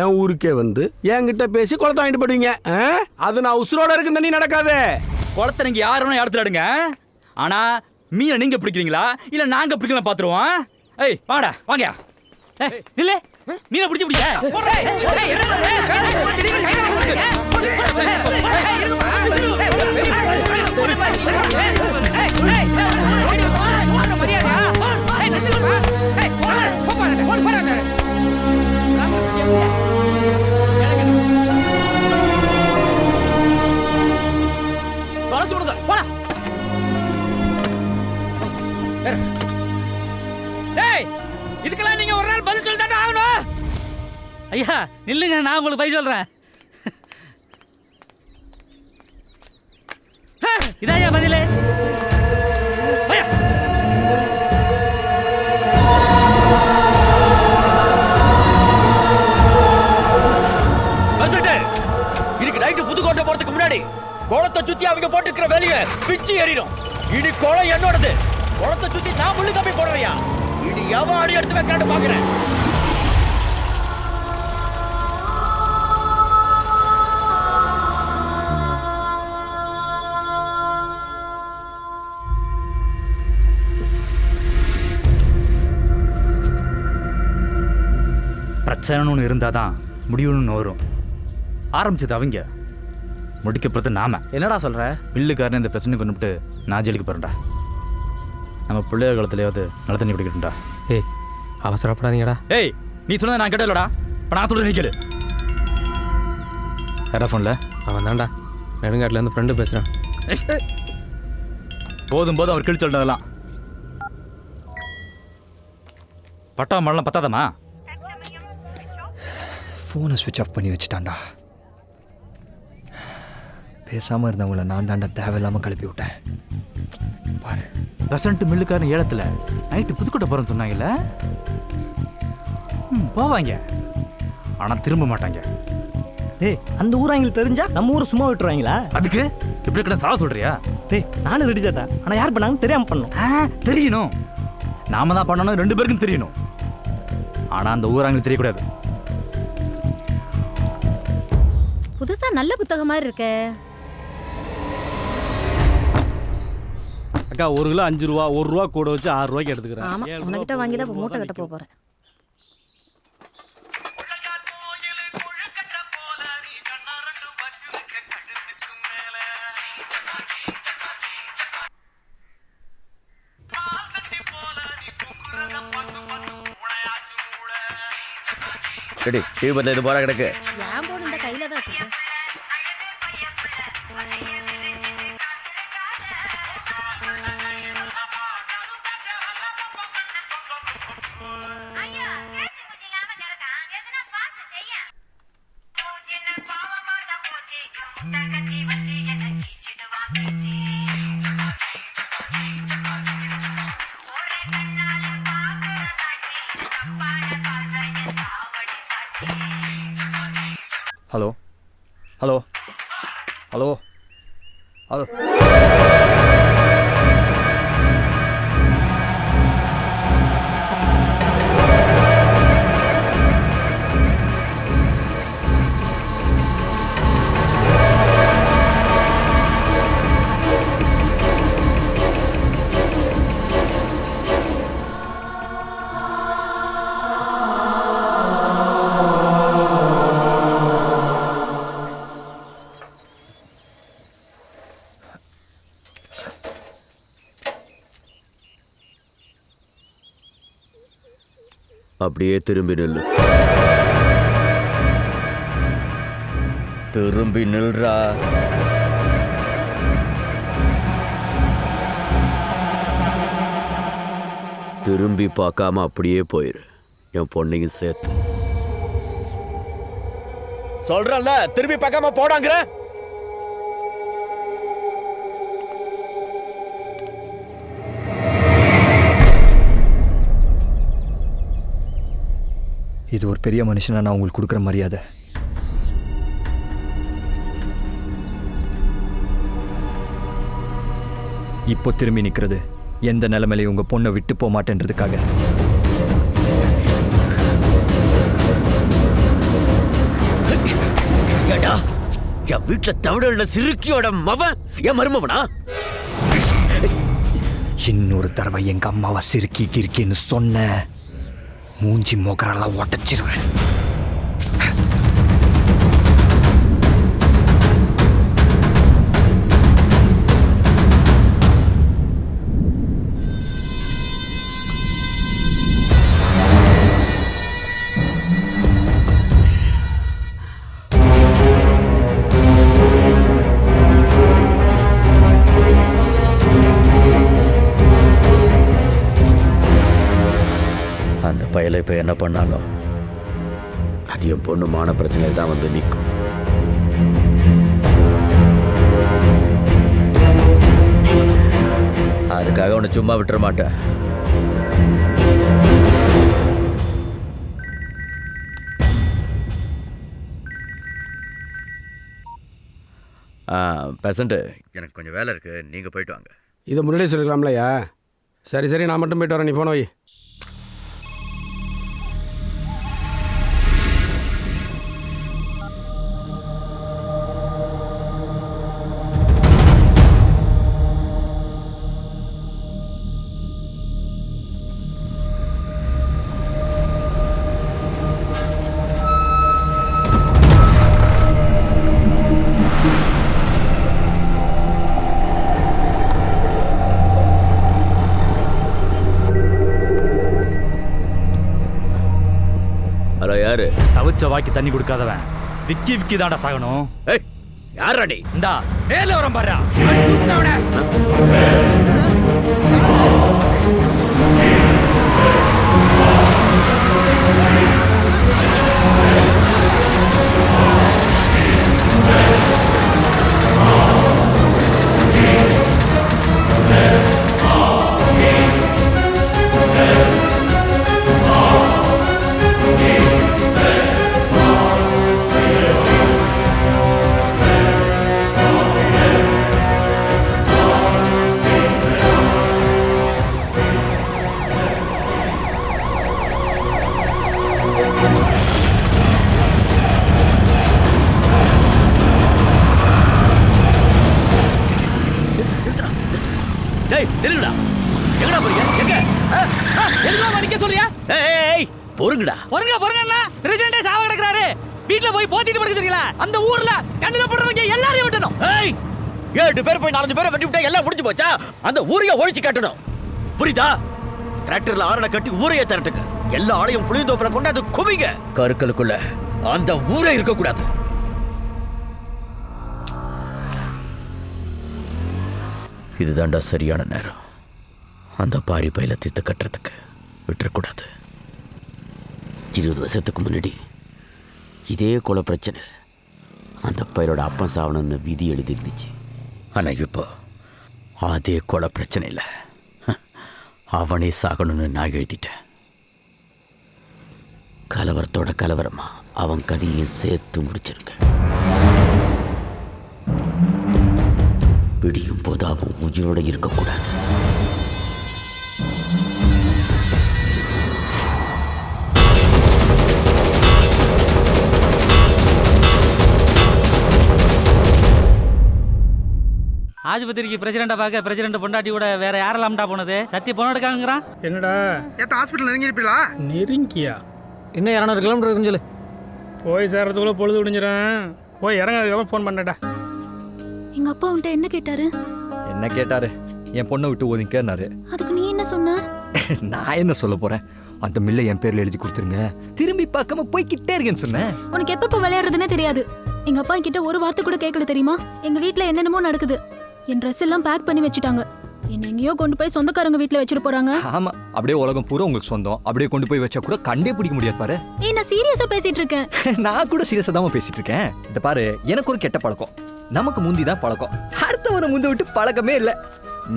S12: என் ஊருக்கே வந்து என்கிட்ட பேசி குளத்தை வாங்கிட்டு போடுவீங்க? அது நான் உசுரோட இருக்கு தண்ணி நடக்காது.
S15: குளத்தை நீங்க யாரும் எடுத்துடுங்க. ஆனா மீனை நீங்க பிடிக்கிறீங்களா இல்ல நாங்க பிடிக்கலாம் பாத்துருவோம். ஏய் வாடா, வாங்க. இல்ல மீனை பிடிச்சு பிடிக்க. இதுக்கெல்லாம் நீங்க ஒரு நாள் பதில் சொல்லிட்டு ஆகணும். ஐயா நில்லுங்க, நான் உங்களுக்கு பதில் சொல்றேன். இதாயா பதிலே?
S6: இன்னைக்கு நைட்டு புதுக்கோட்டை போறதுக்கு முன்னாடி குளத்தை சுத்தி அவங்க போட்டுக்கிற வேலையை பிச்சு எறிடும். இனி குளம் என்னோடது. குளத்தை சுத்தி நான் முள்ளு கம்பி போடுறியா? இது எவன் அடி எடுத்து வைக்கலான்னு பாக்குறேன்.
S15: பிரச்சனைன்னு ஒன்று இருந்தால் தான் முடிவுன்னு வரும். ஆரம்பிச்சது அவங்க, முடிக்கப்படுறது நாம.
S16: என்னடா சொல்ற?
S15: மில்லுக்காரன் இந்த பிரச்சனை கொண்டு விட்டு நான் ஜெயிலுக்கு போகிறேன்டா. நம்ம பிள்ளைய காலத்துலையாவது நல்ல தண்ணி குடிக்கட்டும்டா.
S22: ஏய் அவசரப்படாதீங்கடா.
S15: ஏய் நீ சொன்னதை நான் கேட்டலடா. இப்போ நான் சொல்ல நிற்கல. யாரா ஃபோனில்?
S22: அவன் தான்டா நெடுங்காட்டிலேருந்து ஃப்ரெண்டு பேசுகிறான்.
S15: போதும் போதும் அவர் கிழிச்சு சொல்றதெல்லாம். பட்டா மழை பத்தாதம்மா.
S4: ஃபோனை ஸ்விட்ச் ஆஃப் பண்ணி வச்சுட்டான்டா. பேசாமல் இருந்தவங்கள நான் தாண்டா தேவையில்லாமல் கிளப்பி விட்டேன். பாரு,
S15: பெசன்ட் மில்லுக்காரன் ஏலத்தில் நைட்டு புதுக்கோட்டை போகிறேன்னு சொன்னாங்கல்ல. போவாங்க, ஆனால் திரும்ப மாட்டாங்க.
S16: டேய் அந்த ஊர் எங்களுக்கு தெரிஞ்சா நம்ம ஊரை சும்மா விட்டுருவாங்களா?
S15: அதுக்கு எப்படி கிட்ட சாவ சொல்றியா?
S16: டேய் நானும் ரெடி தாட்டா, ஆனால் யார் பண்ணாங்கன்னு தெரியாமல் பண்ணணும்.
S15: தெரியணும், நாம தான் பண்ணணும், 2 பேருக்கும் தெரியணும். ஆனால் அந்த ஊராங்களுக்கு தெரியக்கூடாது.
S2: புதுசா நல்ல புத்தகம் மாதிரி இருக்கே.
S5: அக்கா 1 கிலோ 5 ரூபா, 1 ரூபா கூட வச்சு 6 ரூபாய்க்கு எடுத்துக்கிறேன்.
S2: ஆமா, உனக்கிட்ட வாங்கி தான் மூட்டை கட்ட போறேன்.
S6: சரி டிவி பத்தில இது போற கிடக்கு.
S2: ஏன் போன் இந்த கையில தான் வச்சிருக்கேன்.
S4: Hello hello hello hello.
S6: அப்படியே திரும்பி நில்லு. திரும்பி நில்றா. திரும்பி பார்க்காம அப்படியே போயிரு, என் பொண்ணையும் சேர்த்து. சொல்றல்ல, திரும்பி பார்க்காம போடாங்கிற.
S4: இது ஒரு பெரிய மனுஷனா நான் உங்களுக்கு கொடுக்குற மரியாதை. இப்போ திரும்பி நிற்கிறது எந்த நிலைமையிலையும் உங்கள் பொண்ணை விட்டு போக மாட்டேன்றதுக்காக.
S6: ஏடா, என் வீட்டுல தமிழ சிறுக்கியோட மவன் என் மருமவனா?
S4: இன்னொரு தடவை எங்க அம்மாவை சிறுக்கி கிறுக்கின்னு சொன்ன மூஞ்சி மோக்கரெல்லாம் ஒட்டச்சிருவேன்.
S6: அந்த பயலை இப்போ என்ன பண்ணாலும் அது என் பொண்ணு மான பிரச்சனையில் தான் வந்து நிற்கும். அதுக்காக உன்னை சும்மா விட்டுற மாட்டேன். பெசண்ட்டு, எனக்கு கொஞ்சம் வேலை இருக்குது, நீங்கள் போயிட்டு வாங்க.
S12: இதை முன்னாடியே சொல்லிக்கலாம்லையா? சரி சரி, நான் மட்டும் போயிட்டு வரேன், நீ போன வை.
S15: குடிச்ச வாய்க்கு தண்ணி கொடுக்காதவன் விக்கி விக்கி தாண்டா சாகணும்.
S6: ஏய் யாரா நீ?
S15: இந்தா நேர்ல வரம் பாரு.
S6: டேய் நில்லுடா. எங்கடா போறீங்க? எங்க?
S15: எதுக்கு வரிக்க சொல்றியா?
S6: ஏய் பொறுங்கடா.
S15: பொறுங்கண்ணா. பிரசிடென்டே சாவ கிடக்குறாரு. வீட்ல போய் போத்திட்டு படுக்க சொல்றீங்களா? அந்த ஊர்ல கண்ணுல போடுறவங்க எல்லாரையும் விட்டணும்.
S6: ஏய் 7 பேர் போய் 4 பேரை வெட்டி விட்டா எல்லாம் முடிஞ்சு போச்சா? அந்த ஊரையே ஒழிச்சு கட்டணும். புரியுதா? டிராக்டர்ல ஆரண கட்டி ஊரையே திரட்டுங்க. எல்லா ஆளையும் புளியந்தோப்புல கொண்டாந்து குவிங்க. கருக்கலுக்குள்ள அந்த ஊரே இருக்க கூடாது. இதுதான்டா சரியான நேரம். அந்த பாரி பையில தித்து கட்டுறதுக்கு விட்டுறக்கூடாது. 20 வருஷத்துக்கு முன்னாடி இதே கொலை பிரச்சனை அந்த பையனோட அப்பன் சாவணும்னு விதி எழுதிருந்துச்சு. ஆனால் இப்போ அதே கொலை பிரச்சனை இல்லை, அவனே சாகணும்னு நான் எழுதிட்டேன். கலவரத்தோட கலவரமா அவன் கதையும் சேர்த்து முடிச்சிருங்க. விடியும் போது அவன் உயிரோட இருக்கக்கூடாது.
S18: ஆஸ்பத்திரிக்கு பிரசிடண்ட பார்க்க பிரசிடண்ட் பொண்டாட்டி கூட வேற யாரெல்லாம்டா போனது? சத்தி பொண்ணு எடுக்காங்கிறான்.
S24: என்னடா
S5: ஏத்த ஹாஸ்பிட்டல் நெருங்கிருப்பீங்களா?
S24: நெருங்கியா?
S16: இன்னும் 200 கிலோமீட்டர் இருக்குன்னு சொல்லு.
S24: போய் சேர்றதுக்குள்ள பொழுது விடிஞ்சிடும். போய் இறங்கிறதுக்கு ஃபோன் பண்ணடா.
S3: எங்க அப்பா உன்கிட்ட என்ன கேட்டாரு?
S4: என்ன கேட்டாரு? என் பொண்ணை விட்டு ஒதுங்கன்னாரு.
S3: அதுக்கு நீ என்ன சொன்ன?
S4: நான் என்ன சொல்ல போறேன்? அந்த மில்லை என் பேர்ல எழுதி கொடுத்துருங்க, திரும்பி பார்க்காம போய்கிட்டே இருக்கேன்னு சொன்னேன்.
S3: உனக்கு எப்ப விளையாடுறதுன்னே தெரியாது. எங்க அப்பா கிட்ட ஒரு வார்த்தை கூட கேட்கல தெரியுமா? எங்க வீட்ல என்னென்னமோ நடக்குது. என் ட்ரெஸ் எல்லாம் பேக் பண்ணி வச்சுட்டாங்க. என்ன எங்கேயோ கொண்டு போய் சொந்தக்காரங்க வீட்ல வச்சுட்டு போறாங்க.
S4: ஆமா, அப்படியே உலகம் பூரா உங்களுக்கு சொந்தம். அப்படியே கொண்டு போய் வச்சா கூட கண்டே பிடிக்க முடியாது பாரு.
S3: ஏய் நான் சீரியஸா பேசிட்டு இருக்கேன்.
S4: நான் கூட சீரியஸா தான் பேசிட்டு இருக்கேன். இந்த பாரு, எனக்கு ஒரு கெட்ட பழக்கம். நமக்கு முந்தி தான் பழக்கம், அடுத்தவனை முந்தி விட்டு பழக்கமே இல்லை.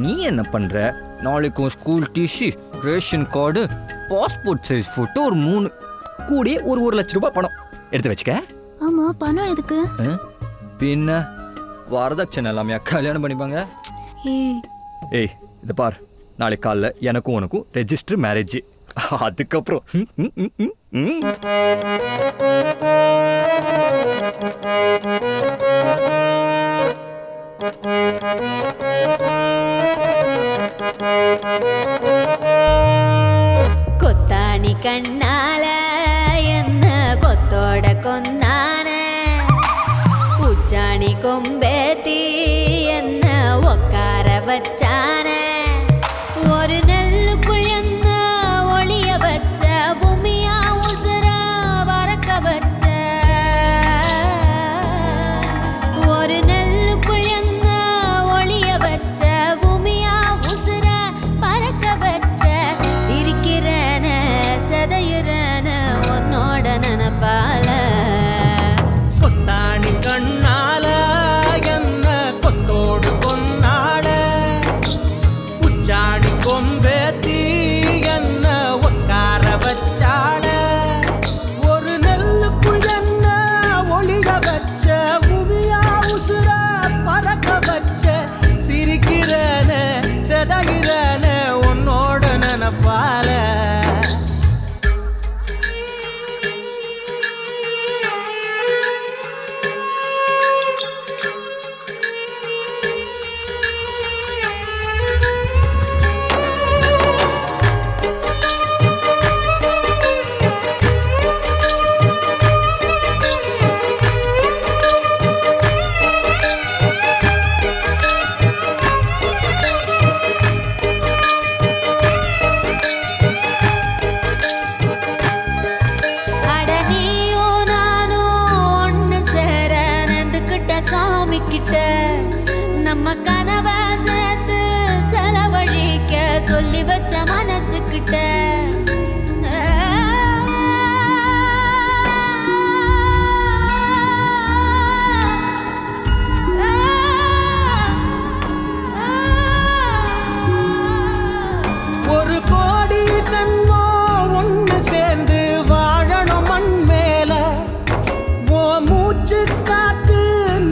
S4: நீ என்ன பண்ற? நாளைக்கும் school DC, ration card, passport size photo ஒரு 3 கூடி ஒரு 1 லட்சம் ரூபாய் பணம் எடுத்து வச்சுக்க.
S3: ஆமா, பணம் எதுக்கு?
S4: பின்ன வரதட்சணை எல்லாமே கல்யாணம் பண்ணிப்பாங்க. ஏய் இதை பார், நாளைக்கு காலைல எனக்கும் உனக்கும் ரெஜிஸ்டர் மேரேஜ். அதுக்கப்புறம்
S21: கொத்தாணி கண்ணால என்ன கொத்தோட கொந்தான, உச்சாணி கொம்பேத்தி என்ன உக்கார வச்சான, ஒரு நெல்லுக்குள் என்ன ஒளிய வச்ச, பூமியா உசுர வரக்க வச்ச, ஒரு நெல்லுக்குள் என்ன ஒளிய வச்ச, பூமியா உசுர பறக்க வச்ச, சிரிக்கிறன சதையுறன உன்னோட நினப்பால,
S20: கொத்தாணி கண்ணால என்ன கொத்தோடு கொன்னாட, உச்சாணி கொம்பேத்தி என்ன உக்கார வச்சாட, ஒரு நெல்லுக்குள் என்ன ஒளிய வச்ச, பூமியா உசுர
S21: சாமி கிட்ட நம்ம கனவை சேர்த்து செலவழிக்க சொல்லி வச்ச மனசுக்கிட்ட
S20: ஒரு கோடி சன்மோ ஒன்று சேர்ந்து வாழணும் மண் மேல ஓ மூச்சு காத்து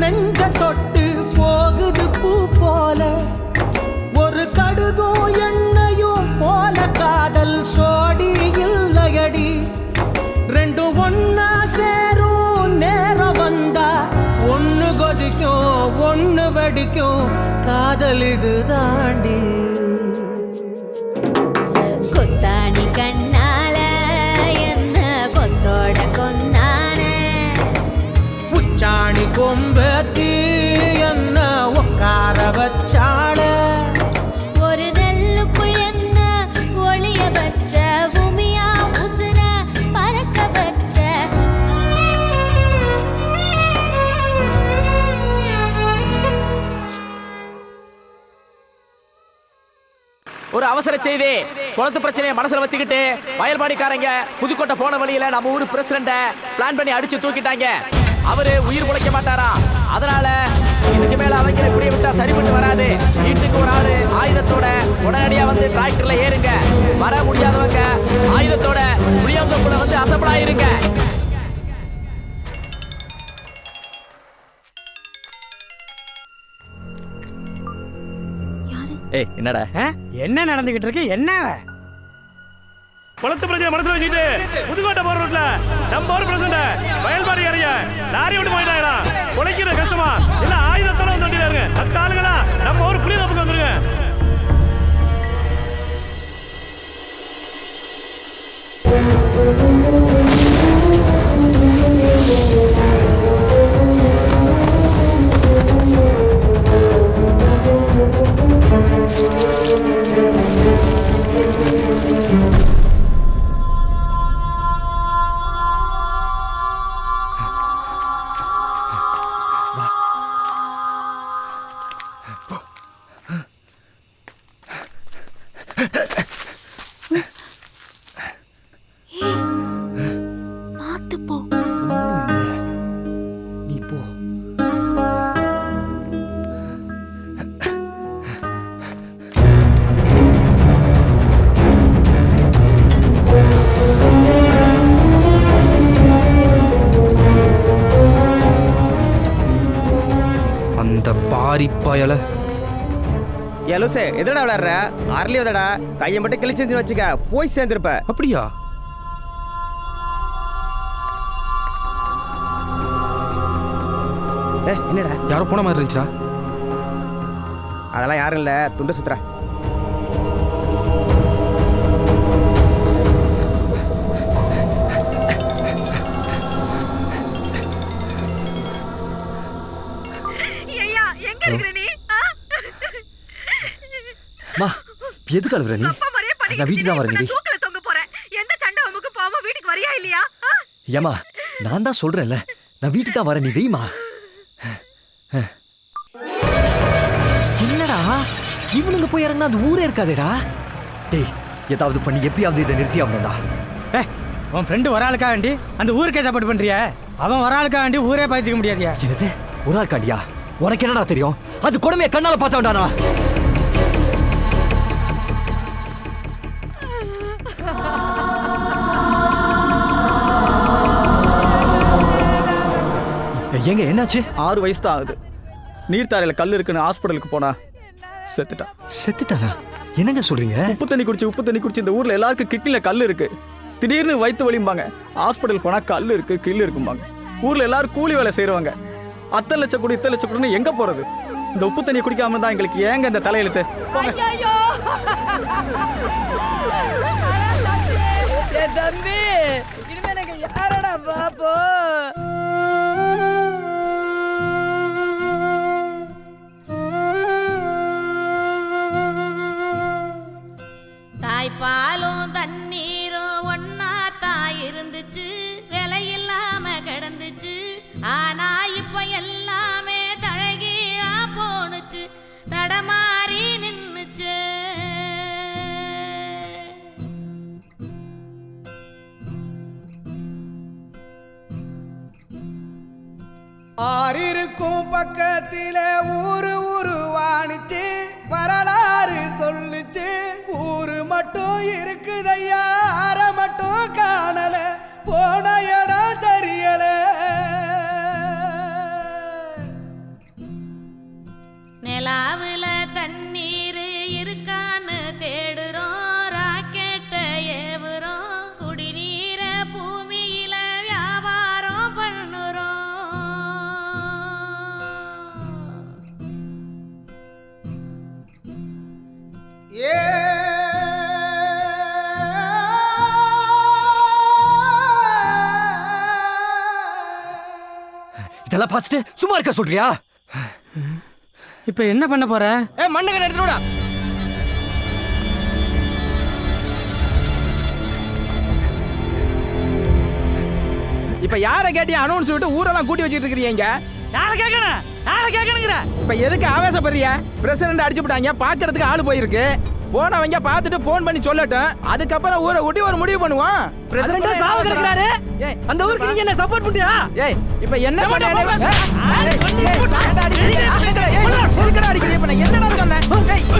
S20: நெஞ்ச தொட்டு போகுது பூ போல ஒரு கடுகும் எண்ணெயும் போல காதல் சோடி இல்லையடி ரெண்டும் ஒன்னா சேரும் நேரம் வந்தா ஒன்னு கொதிக்கும் ஒன்னு வெடிக்கும் காதல் இது தாண்டி
S21: கொத்தாணி கண்ணால என்ன கொத்தோட கொந்தானே
S20: உச்சாணி கொம்பத்தி என்ன உட்கார வச்சாட
S21: ஒரு நெல்லுக்குள் என்ன ஒளிய வச்ச பூமியா உசுர பறக்க வச்ச
S9: ஒரு அவசர செய்தி. குளத்து பிரச்சனையை மனசுல வச்சுக்கிட்டு வயல்பாடிக்காரங்க புதுக்கோட்டை போன வழியில நம்ம ஊர் பிரசிடண்ட பிளான் பண்ணி அடிச்சு தூக்கிட்டாங்க. அவரு உயிர் உழைக்க மாட்டாரா. அதனால இதுக்கு மேல அவங்க இப்படியே விட்டா சரிபட்டு வராது. வீட்டுக்கு ஒரு ஆளு ஆயுதத்தோட உடனடியா வந்து டிராக்டர்ல ஏறுங்க. வர முடியாதவங்க ஆயுதத்தோட புளியாந்தோப்புல வந்து அசம்பளாயிருங்க.
S15: ஏய் என்னடா
S19: என்ன நடந்துகிட்டு இருக்கு? என்ன
S10: குளத்து பிரச்சனை மனசுல வச்சுட்டு புதுக்கோட்டை போற ரோட்ல நம்ம ஊர் பிரசிடண்ட் வயல்பாடி ஏறிய லாரி விட்டு போயிட்டாங்களா. உழைக்கிற கஷ்டமா இல்ல ஆயுதத்தோட வந்து வண்டியில அத்த ஆளுங்களா நம்ம ஊர் புளியந்தோப்புக்கு வந்துருங்க.
S3: மாத்து போ.
S4: நீ போ.
S22: அந்த பாரி பயல
S7: எலுசே எதடா விளையாடுற? அரளி வதடா கையை மட்டும் கிழிச்சு வச்சுக்க போய் சேர்ந்துருப்ப.
S22: அப்படியா?
S7: என்னடா
S22: யாரோ போன மாதிரி இருந்துச்சா?
S7: அதெல்லாம் யாரும் இல்ல, துண்டு சுத்துற.
S8: எங்க இருக்கிற நீ?
S4: மா எதுக்கு அழுகுற நீ? நான் வீட்டுக்கு தான் வரேன்.
S8: தூக்கல தொங்க போறேன். எந்த சண்டை உமக்கு போவ வீட்டுக்கு வரியா இல்லையா?
S4: ஏமா நான் தான் சொல்றேன்ல, நான் வீட்டுக்கு தான் வரேன். நீ வெய்மா. என்னடா இவனுங்க போய் இறங்கினா அந்த ஊரே இருக்காதேடா. டேய் ஏதாவது பண்ணி எப்படியாவது இதை நிறுத்தி ஆகணும்டா.
S19: உன் ஃப்ரெண்டு ஒரு ஆளுக்கா வேண்டி அந்த ஊருக்கே சப்போர்ட் பண்றியா? அவன் ஒரு ஆளுக்கா வேண்டி ஊரே பாய்ச்சிக்க முடியாதியா?
S4: என்னது ஒரு ஆள் காண்டியா? உனக்கு என்னடா தெரியும்? அது கொடுமையை கண்ணால பார்த்தவன்டானா? ஏங்க என்னாச்சு?
S15: 6 வயசு தான் ஆகுது. நீர்த்தாரையில் கல் இருக்குன்னு ஹாஸ்பிட்டலுக்கு போனா செத்துட்டான்.
S4: செத்துட்டானா? என்னங்க சொல்றீங்க?
S15: உப்பு தண்ணி குடிச்சு இந்த ஊர்ல எல்லாருக்கும் கிட்னில கல் இருக்கு. திடீர்னு வயிற்று வலிம்பாங்க. ஹாஸ்பிட்டல் போனா கல் இருக்கு கில்லு இருக்கும்பாங்க. ஊர்ல எல்லாரும் கூலி வேலை செய்யறவங்க. அத்தனை லட்சம் கூட இத்தனை லட்சம் கூட எங்க போறது? இந்த உப்பு தண்ணி குடிக்காம தான் எங்களுக்கு ஏங்க இந்த தலையெழுத்து?
S11: தம்பி இனிமே எனக்கு யாரடா பாப்போ?
S13: தாய்ப்பாலும் தண்ணீரும் ஒன்னா தான் இருந்துச்சு, விலையில்லாம கிடந்துச்சு. ஆனா இப்ப எல்லாமே தழை
S20: பக்கத்தில ஊரு உருவானுச்சு வரலாறு சொல்லுச்சு ஊரு மட்டும் இருக்குதையா அற மட்டும் காணல போன இடம் தெரியல
S13: நிலாவுல தண்ணீர் இருக்கான்னு தேடுறோம் ராக்கெட்ட ஏவுறோம் குடிநீர பூமியில வியாபாரம் பண்ணுறோம்
S20: ஏ
S4: இதெல்லாம் பார்த்துட்டு சும்மா இருக்க சொல்றியா?
S16: இப்ப என்ன பண்ண போற?
S7: மண்ணுக்கு எடுத்துடா. இப்ப யார கேட்டி அனௌன்ஸ் விட்டு ஊரெல்லாம் கூட்டி வச்சிட்டு இருக்கீங்க?
S16: யார கேக்கணும்? யார கேக்கணுங்கற?
S7: இப்ப எதுக்கு ஆவேசப்படுறிய? பிரசிடென்ட் அடிச்சு விட்டாங்க, பாக்குறதுக்கு ஆளு போயிருக்கு. போனவங்க பார்த்துட்டு போன் பண்ணி சொல்லட்டும், அதுக்கப்புறம் ஊரை ஊட்டி ஒரு முடிவு பண்ணுவோம்.
S16: பிரசிடென்ட் சாவ கிடக்குறாரு. அந்த ஊருக்கு நீங்க என்ன சப்போர்ட் பண்றியா?
S7: ஏய் இப்ப என்ன சொன்னே?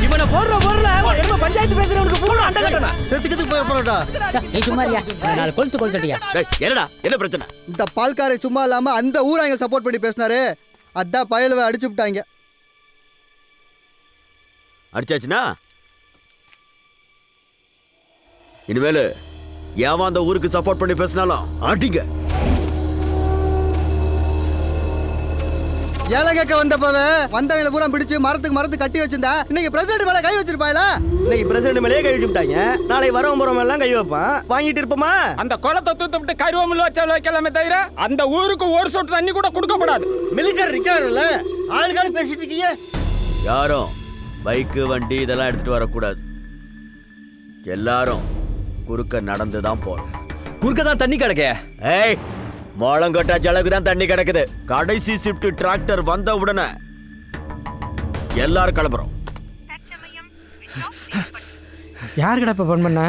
S16: இவனை போடுற பொருள என்ன பஞ்சாயத்து பேசுறவனுக்கு பூரா அண்ட கட்டணும்.
S5: செத்துக்கிட்டு போய் போறடா.
S18: நீ சும்மாரியா நாலு கொளுத்து கொளுத்துட்டியா?
S6: என்னடா என்ன பிரச்சனை?
S5: இந்த பால்காரை சும்மா இல்லாம அந்த ஊராங்க சப்போர்ட் பண்ணி பேசினாரு, அதான் பயலுவை அடிச்சு விட்டாங்க.
S6: அடிச்சாச்சுன்னா இனிமேல் ஏன் அந்த ஊருக்கு சப்போர்ட் பண்ணி பேசினாலும் அடிங்க.
S5: ஏழை கேட்க வந்தப்பவே வந்தவங்களை பூரா பிடிச்சு மரத்துக்கு கட்டி வச்சிருந்தா இன்னைக்கு பிரசிடென்ட் மேல கை வச்சிருப்பாங்களா?
S7: இன்னைக்கு பிரசிடென்ட் மேலேயே கை வச்சுட்டாங்க, நாளைக்கு வரவன் போறவங்க எல்லாம் கை வைப்பான். வாங்கிட்டு இருப்போமா?
S1: அந்த குளத்தை தூத்துட்டு கருவமில் வச்சாலும் வைக்கலாமே தவிர அந்த ஊருக்கு ஒரு சொட்டு தண்ணி கூட கொடுக்கப்படாது.
S5: மிலிட்டரி இருக்காருல்ல, ஆளுக்கான பேசிட்டு இருக்கீங்க.
S6: யாரும் பைக்கு வண்டி இதெல்லாம் எடுத்துட்டு வரக்கூடாது. எல்லாரும் குறுக்க நடந்துதான் போறோம்.
S4: குறுக்க தான் தண்ணி கிடக்கு.
S6: ஏய் மோளங்கொட்டா ஜலக்கு தான் தண்ணி கிடக்குது. கடைசி ஷிஃப்ட் டிராக்டர் வந்த உடனே எல்லாரும் கிளம்புறோம்.
S16: யாருக்கடா இப்ப போன் பண்ண?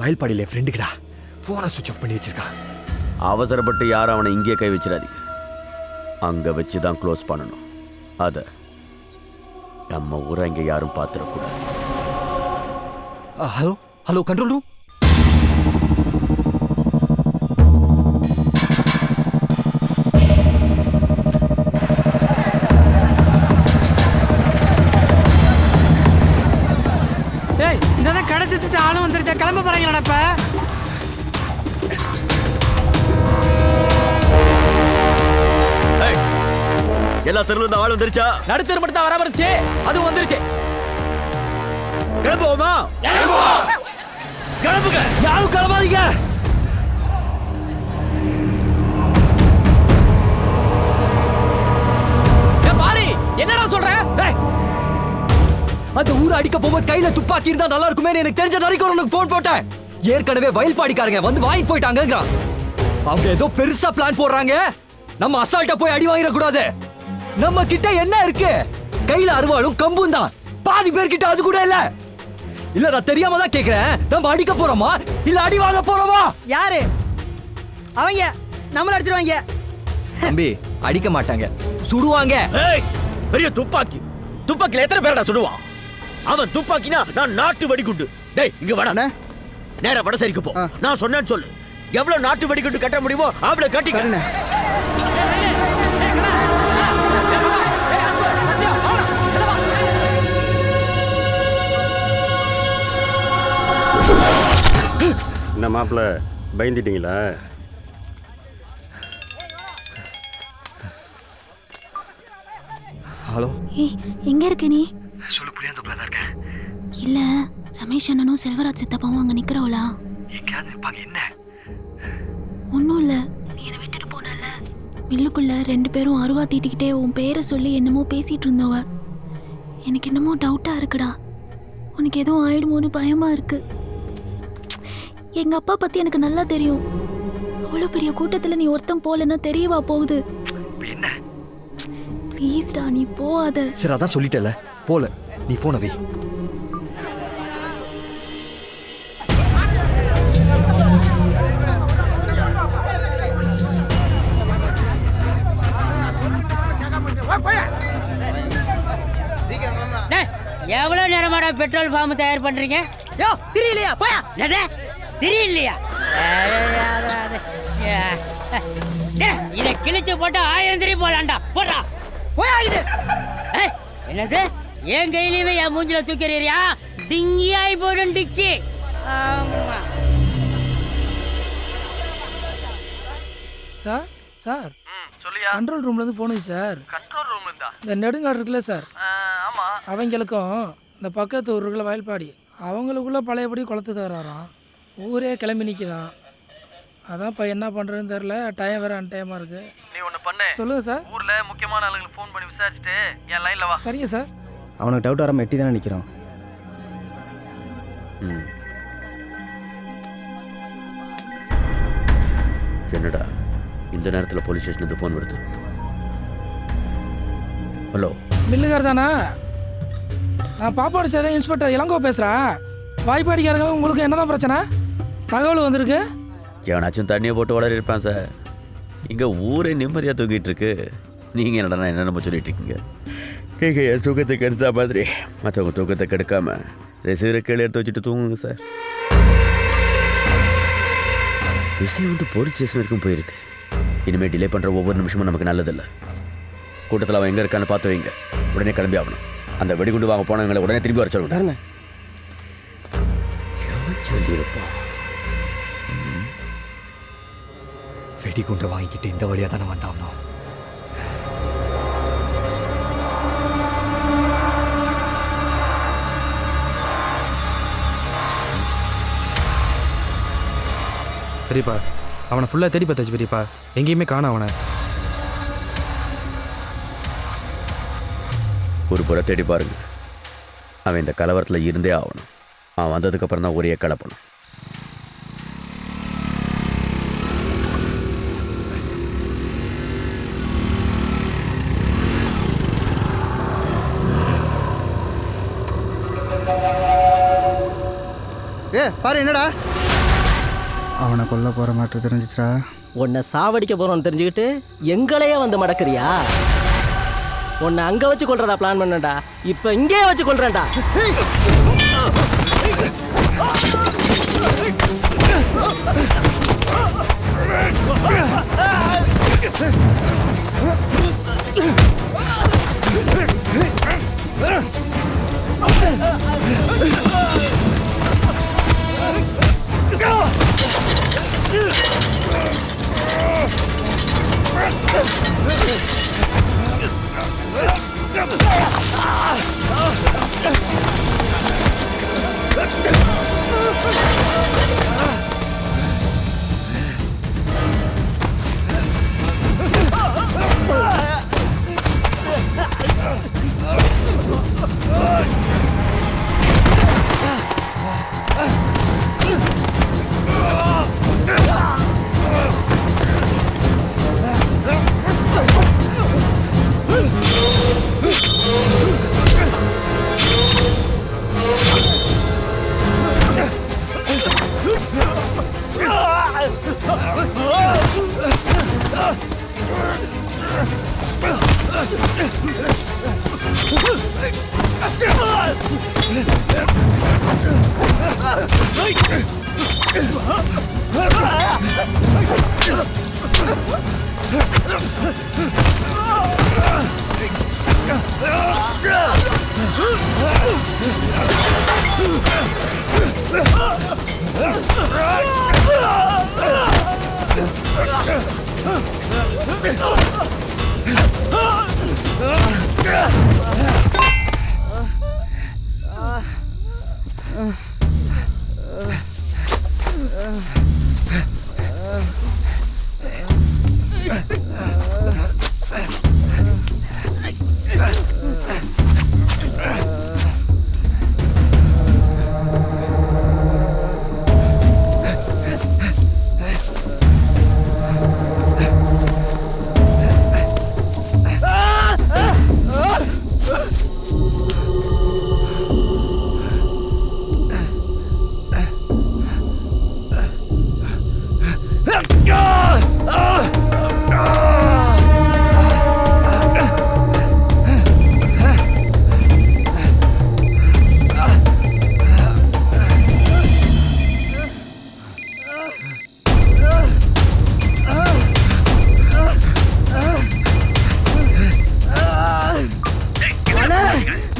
S4: வயல்பாடியில ஃப்ரெண்டுக்குடா, போனை சுவிட்ச் ஆஃப் பண்ணி வச்சிருக்கான்.
S6: அவசரப்பட்டு யாரும் அவனை இங்கே கை வச்சிடாதீங்க. அங்க வச்சு தான் க்ளோஸ் பண்ணணும். அத நம்ம ஊரை இங்க யாரும் பார்த்துடக்கூடாது.
S4: Hello hello control room.
S16: ஏய் இந்த கடைச்சிட்டு ஆளும் வந்துருச்சா? கிளம்ப போறாங்கடா இப்ப.
S6: எல்லா தெருல இருந்து ஆள் வந்துருச்சா?
S9: நடுத்தர் மட்டும் தான் வராமருச்சு, அது வந்துருச்சு.
S6: கிளம்புவோமா?
S4: கிளம்புங்க, யாரும் கிளம்பாதீங்க.
S9: பாரி என்னடா சொல்ற?
S4: அந்த ஊரை அடிக்க போகும்போது கையில துப்பாக்கி இருந்தா நல்லா இருக்குமே எனக்கு தெரிஞ்ச வரைக்கும் உனக்கு போன் போட்டேன். ஏற்கனவே வயல்பாடிக்காரங்க வந்து வாங்கிட்டு போயிட்டாங்கங்கிறான். அவங்க ஏதோ பெருசா பிளான் போடுறாங்க. நம்ம அசால்ட்டா போய் அடி வாங்கிட கூடாது. நம்ம கிட்ட என்ன இருக்கு? கையில அருவாளும் கம்பும் தான். பாதி பேர்கிட்ட அது கூட இல்ல. இல்ல நான் தெரியாம தான் கேக்குறேன். நம்ம அடிக்க போறோமா இல்ல அடி வாங்க போறோமா?
S7: யாரு அவங்க? நம்மள அடிச்சிருவாங்க.
S4: தம்பி அடிக்க மாட்டாங்க, சுடுவாங்க.
S6: ஏய் பெரிய துப்பாக்கி, துப்பாக்கில எத்தனை பேரடா சுடுவான்? அவன் துப்பாக்கினா நான் நாட்டு வெடிகுண்டு. டேய் இங்க வாடா, நேரா வடசேரிக்கு போ. நான் சொன்னேன்னு சொல்லு. எவ்வளவு நாட்டு வெடிகுண்டு கட்ட முடியுமோ அவளை கட்டிக்க.
S10: என்ன மாப்பிள்ள பயந்துட்டீங்களா?
S4: ஹலோ
S3: ஏய் எங்க இருக்க நீ?
S4: சொல்லு, புரியாதப்பல தான் இருக்கேன்.
S3: இல்ல ரமேஷ் அண்ணனும் செல்வராஜ் சித்தப்பாவும் அங்க நிக்கிறோளா?
S4: எங்கயாவது நிப்பாங்க. என்ன?
S3: ஒன்றும் இல்லை, நீ என்னை விட்டுட்டு போனல மில்லுக்குள்ள 2 பேரும் அருவா தீட்டிக்கிட்டே உன் பேரை சொல்லி என்னமோ பேசிட்டு இருந்தவ. எனக்கு என்னமோ டவுட்டா இருக்குடா. உனக்கு எதுவும் ஆயிடுமோன்னு பயமா இருக்கு. எங்க அப்பா பத்தி எனக்கு நல்லா தெரியும். அவ்வளோ பெரிய கூட்டத்துல நீ ஒருத்தன் போலன்னா தெரியவா போகுது?
S4: என்ன?
S3: ப்ளீஸ்டா நீ போகாத.
S4: சரி அதான் சொல்லிட்டல, போல. நீ போன வை.
S20: போய்
S18: எவ்வளவு நேரமாடா பெட்ரோல் பாம்பு தயார் பண்றீங்க?
S16: யோ தெரியலையா போயா?
S18: என்னது தெரியலையா? இதை கிழிச்சு போட்டா 1000 திரி போலாம்டா. போடா
S16: போயாகிட்டு.
S18: என்னது என் கையிலயுமே என் மூஞ்சில தூக்கிறீரியா? திங்கியாய் போடும் டிக்கி. ஆமா
S7: சார் சார் கண்ட்ரோல் ரூம்ல இருந்து போனுங்க சார்.
S2: கண்ட்ரோல் ரூம்ல இருந்தா
S7: இந்த நெடுங்காடு இருக்குல்ல சார்,
S2: ஆமா
S7: அவங்களுக்கும் இந்த பக்கத்து ஊருக்குள்ள வயல்பாடி அவங்களுக்குள்ள பழையபடி குளத்து தராராம். ஊரே கிளம்பி நிற்கிதான். அதான் இப்போ என்ன பண்ணுறதுன்னு தெரில. டைம் வேறு அன்டைமாக இருக்கு.
S2: நீ ஒன்று பண்ணு.
S7: சொல்லுங்க சார்.
S2: ஊர்ல முக்கியமான ஆளுங்களுக்கு ஃபோன் பண்ணி விசாரிச்சுட்டு என் லைன்ல வா.
S7: சரிங்க சார்.
S5: அவனுக்கு டவுட் வராமல் எட்டி தானே நிற்கிறோம்.
S6: என்னடா இந்த நேரத்தில் போலீஸ் ஸ்டேஷனுக்கு ஃபோன் வருது? ஹலோ,
S7: மில்லுகார் தானா? நான் பாப்பாடு சேர இன்ஸ்பெக்டர் இளங்கோ பேசுகிறேன். வாய்ப்பாடிக்காரங்க உங்களுக்கு என்னதான் பிரச்சனை? தகவல் வந்திருக்கு.
S6: எவனாச்சும் தண்ணியை போட்டு வளர இருப்பான் சார். இங்கே ஊரே நிம்மதியாக தூங்கிட்டு இருக்கு. நீங்கள் என்னடா என்னென்ன சொல்லிட்டு இருக்கீங்க? இங்கே என் தூக்கத்தை கெடுத்தா மாதிரி மற்றவங்க தூக்கத்தை கெடுக்காம ரிசீவரை கீழே எடுத்து வச்சுட்டு தூங்குங்க சார். விஷயம் வந்து போலீஸ் ஸ்டேஷன் வரைக்கும் போயிருக்கு. இனிமேல் டிலே பண்ணுற ஒவ்வொரு நிமிஷமும் நமக்கு நல்லதில்லை. கூட்டத்தில் அவன் எங்கே இருக்கான்னு பார்த்து வைங்க. உடனே கிளம்பி ஆகணும். அந்த வெடிகுண்டு வாங்க போனவங்களை உடனே திரும்பி வர சொல்லுங்க. சொல்லியிருப்பான்.
S4: வெடிகுண்டை வாங்கிக்கிட்டு இந்த வழியாக தானே வந்தாகணும்.
S2: பெரியப்பா அவனை ஃபுல்லாக தேடி பார்த்தாச்சு பெரியப்பா. எங்கேயுமே காணோம் அவனை.
S6: ஒரு புற தேடி பாருங்க. அவன் இந்த கலவரத்தில் இருந்தே ஆகணும். அவன் வந்ததுக்கப்புறம் தான் ஒரே கலப்பணும்.
S5: பாரு என்னடா
S20: அவனை கொல்ல போற மாட்டு தெரிஞ்சிச்சா?
S16: உன்னை சாவடிக்க போறோம்னு தெரிஞ்சுக்கிட்டு எங்களையே வந்து மடக்குறியா? உன்னை அங்க வச்சு கொல்றதா பிளான் பண்ணடா. இப்ப இங்கே வச்சு கொல்றேன்டா.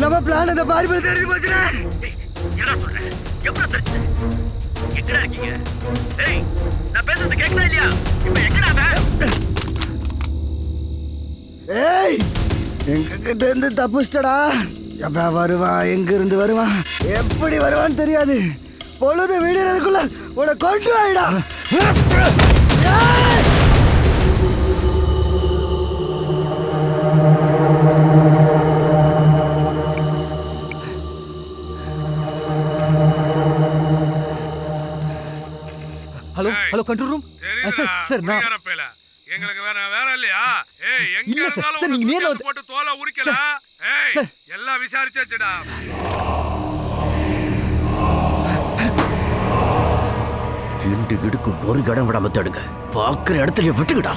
S5: நம்ம பிளான் அந்த பாரி மேல தெரிஞ்சு போச்சுடா.
S6: என்ன சொல்ற? எவ்வளவு தெரிஞ்சு? எங்கடா இருக்கீங்க? ஏய், நான் பேசுறது கேக்குதா இல்லையா? இப்போ எங்கடா அவன்?
S5: ஏய், எங்க கிட்ட இருந்து தப்பிச்சிட்டடா. எப்ப வருவான், எங்க இருந்து வருவான், எப்படி வருவான்னு தெரியாது. பொழுது விடுறதுக்குள்ள உன்னை கொண்டு வாயிடா.
S4: Hello hello control room. Sir நான்
S10: எங்களுக்கு வேற இல்லையா? ஏய், எங்க
S4: இல்ல சார்,
S10: இருந்தாலும்
S4: சார் நீங்க நேர்ல வந்து
S10: போட்டு தோலை உரிக்கல. ஏய்,
S4: சார்.
S10: எல்லாம் விசாரிச்சாச்சுடா.
S6: 2 இடுக்கு ஒரு கடம் விடாம தடுங்க. பாக்குற இடத்துல விட்டுக்கிடா.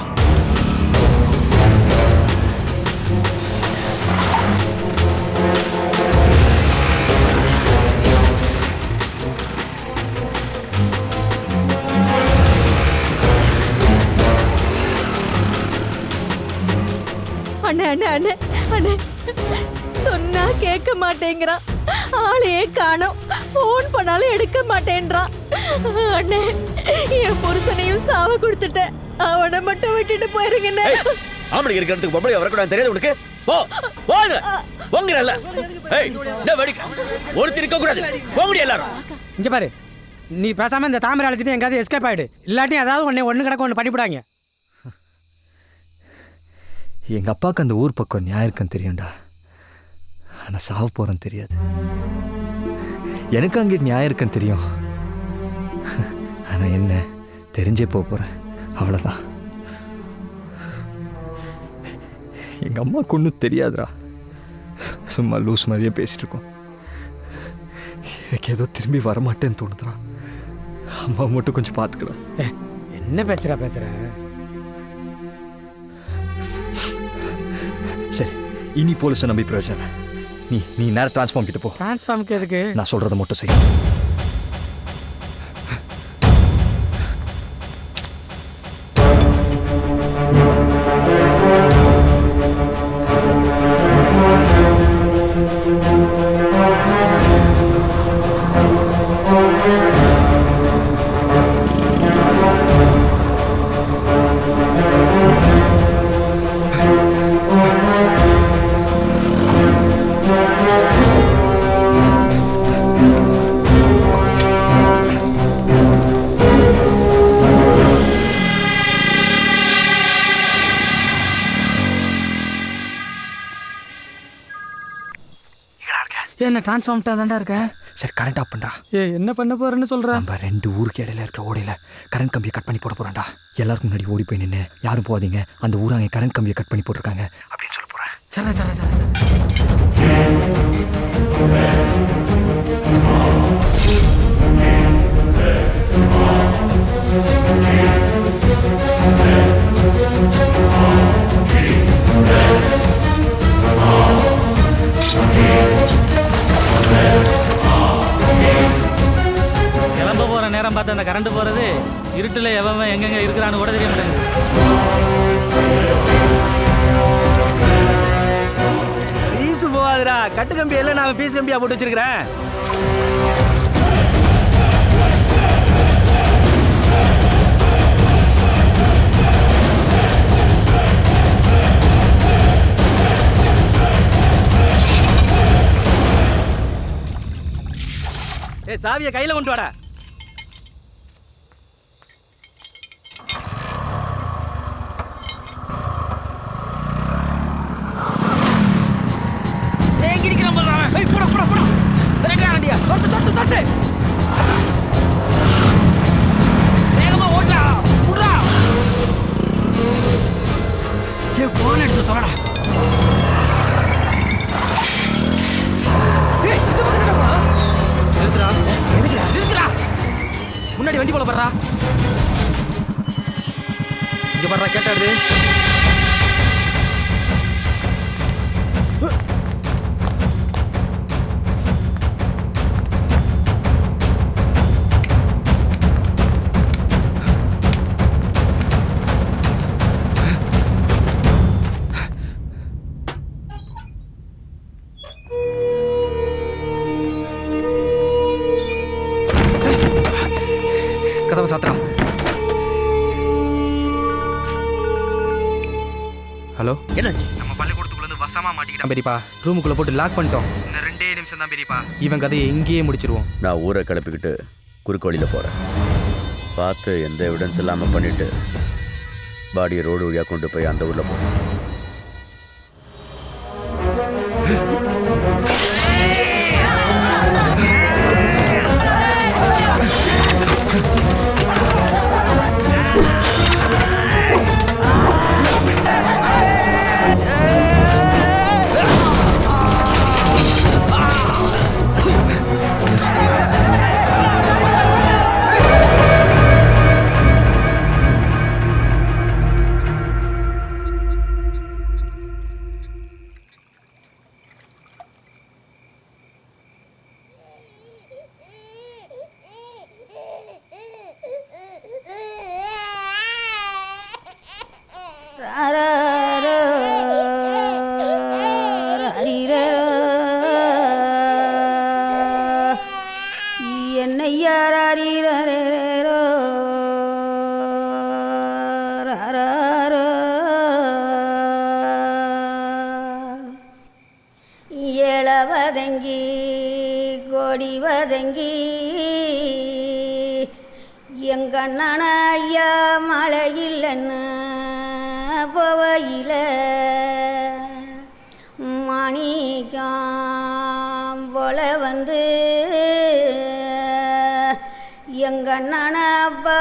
S8: அண்ணே அண்ணே அண்ணே அண்ணே, சொன்னா கேட்க மாட்டேங்கிறான். ஆளையே காணோம். ஃபோன் பண்ணாலும் எடுக்க மாட்டேன்றான். அண்ணே, என் புருஷனையும் சாவ கொடுத்துட்டேன். அவனை மட்டும் விட்டுட்டு போயிருங்கண்ணே.
S6: ஆம்பளை இருக்கிறதுக்கு பொம்பளை வரக்கூடாது தெரியாது உனக்கு? போ போங்க போங்கறல்ல. ஏய், என்ன வெடிக்க? ஒருத்தர் இருக்க கூடாது. போங்கடி எல்லாரும்.
S24: இங்க பாரு, நீ பேசாம இந்த தாமரை அழைச்சிட்டு எங்காவது எஸ்கேப் ஆயிடு. இல்லாட்டி ஏதாவது ஒன்று கிடக்க ஒன்று பண்ணிவிடாங்க.
S4: எங்க அப்பாவுக்கு அந்த ஊர் பக்கம் நியாயம் இருக்குன்னு தெரியும்டா. ஆனா சாவ போறேன்னு தெரியாது. எனக்கு அங்கே நியாயம் இருக்குன்னு தெரியும். ஆனா என்ன தெரிஞ்சே போறேன், அவ்வளவுதான். எங்க அம்மாவுக்கு ஒன்றும் தெரியாதுடா. சும்மா லூஸ் மாதிரியே பேசிட்டு இருக்கோம். எனக்கு ஏதோ திரும்பி வரமாட்டேன்னு தோணுதுடா. அம்மா மட்டும் கொஞ்சம் பார்த்துக்கலாம்.
S24: என்ன பேசுற?
S4: சரி, இனி போலீஸை நம்பி பிரயோஜனம். நீ நேரம் டிரான்ஸ்ஃபார்ம் கிட்ட போ.
S24: டிரான்ஸ்ஃபார்முக்கு எதுக்கு?
S4: நான் சொல்றதை மட்டும் செய்.
S24: என்ன டிரான்ஸ்ஃபார்ம்ட்டா தான்டா இருக்க?
S4: சரி, கரண்ட் ஆஃப் பண்றா.
S24: என்ன பண்ண போறேன்னு சொல்ற?
S4: நம்ம 2 ஊருக்கு இடையில இருக்கிற ஓடையில கரண்ட் கம்பியை கட் பண்ணி போட போறேன்டா. எல்லாருக்கும் முன்னாடி ஓடி போய் நின்று யாரும் போகாதீங்க, அந்த ஊராங்க கரண்ட் கம்பியை கட் பண்ணி போட்டிருக்காங்க அப்படின்னு சொல்ல போறேன்.
S16: கிளம்ப போற நேரம் பார்த்து அந்த கரண்ட் போறது, இருட்டுல எவன் எங்கெங்க இருக்கிறான்னு கூட தெரிய மாட்டேங்குது.
S9: பீஸ் போகாதுடா. கட்டு கம்பி எல்லாம் நான் பீஸ் கம்பியா போட்டு வச்சிருக்கிறேன். சாவியை கையில கொண்டு வாடா.
S2: முன்னாடி வண்டி போல படுறா. இங்க படுறா, கேட்டாடுது. சாத்ரா. ஹலோ,
S6: என்னாச்சு?
S2: நம்ம பள்ளிக்கூடத்துக்குள்ள இருந்து வசமா மாட்டிக்கிட்டான் பெரியப்பா. ரூமுக்குள்ள போட்டு லாக் பண்ணிட்டோம். இன்னும் 2 நிமிஷம் தான் பெரியப்பா. இவன் கதையை எங்கேயே முடிச்சிருவோம்.
S6: நான் ஊரை கிளப்பிக்கிட்டு குறுக்கு வழியில் போகிறேன். பார்த்து எந்த எவிடன்ஸ் இல்லாமல் பண்ணிவிட்டு பாடியை ரோடு வழியாக கொண்டு போய் அந்த ஊரில் போகிறேன்.
S21: ஏழவதங்கி கொடிவதங்கி எங்கண்ணன ஐயா மழை இல்லைன்னு போவையில் மாணிக்கம் போல வந்து எங்கண்ணன அப்பா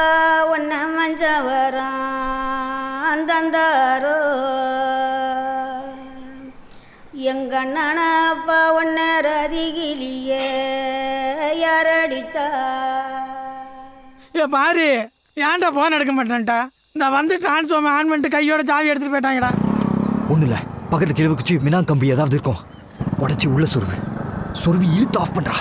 S21: ஒன்ன மஞ்ச வரான் தந்தாரோ. எங்கண்ணன அப்பா ஒன்ன ரதிகிலியே யாரடிச்சா.
S7: ஏ பாரு, ஏன்டா போன் எடுக்க மாட்டேன்ட்டா? இந்த வந்து டிரான்ஸ்ஃபார்மர் ஆன் பண்ணிட்டு கையோட சாவி எடுத்துட்டு போயிட்டாங்கடா.
S4: ஒன்றும் இல்லை, பக்கத்தில் கிழவு குச்சி மினா கம்பி ஏதாவது இருக்கும், உடச்சி உள்ள சொருவி இழுத்து ஆஃப் பண்ணுறா.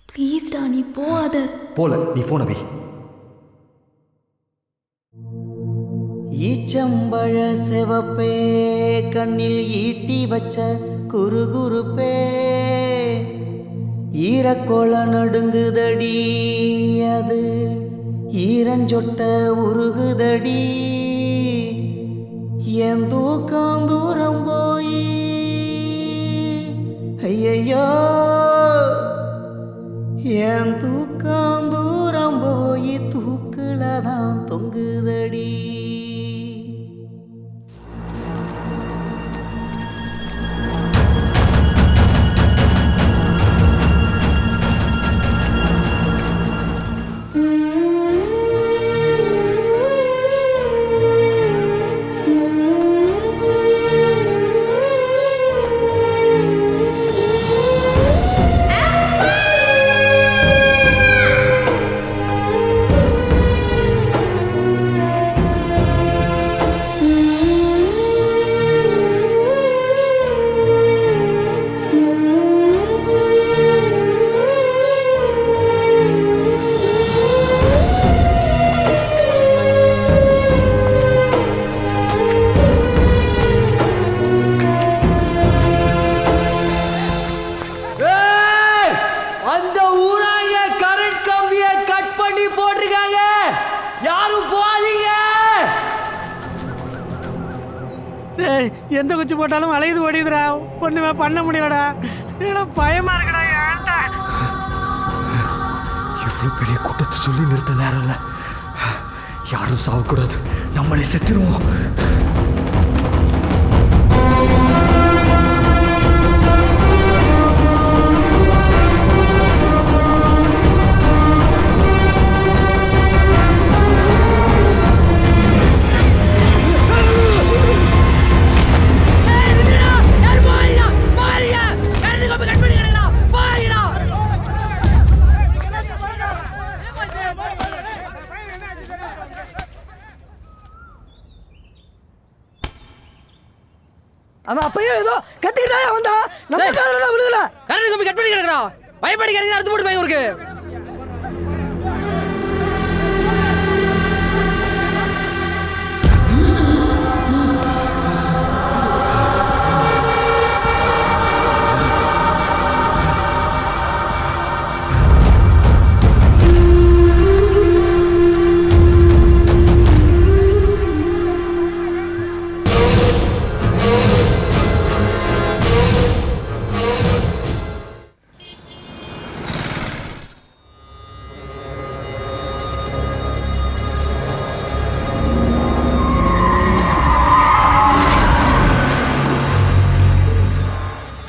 S3: ப்ளீஸ்டா, நீ போகாத.
S4: போல, நீ போன வை.
S16: ஈச்சம்பழ செவப்பே கண்ணில் ஈட்டி வச்ச குறுகுறுப்பே ஈரக்கோள நடுங்குதடி, அது ஈரஞ்சொட்ட உருகுதடி. என் தூக்கம் தூரம் போய் ஐயையோ, என் தூக்கம் தூரம் போய் தூக்குல தான் தொங்குதடி.
S7: எந்த குச்சி போட்டாலும் அலையுது ஓடிதுடா, ஒண்ணுமே பண்ண முடியலடா. ஏன்னா பயமா இருக்குடா. ஏன்டா
S4: இவ்வளவு பெரிய கூட்டத்தை சொல்லி நிறுத்த நேரம் இல்லை. யாரும் சாவக்கூடாது, நம்மளே செத்துருவோம்.
S5: நம்ம காதுல விழுகல.
S2: கரண்ட் கம்பி கட் பண்ணி கிடக்குறா. பயப்படிக்கிறீங்க அடுத்து போட்டு போய் இருக்கு.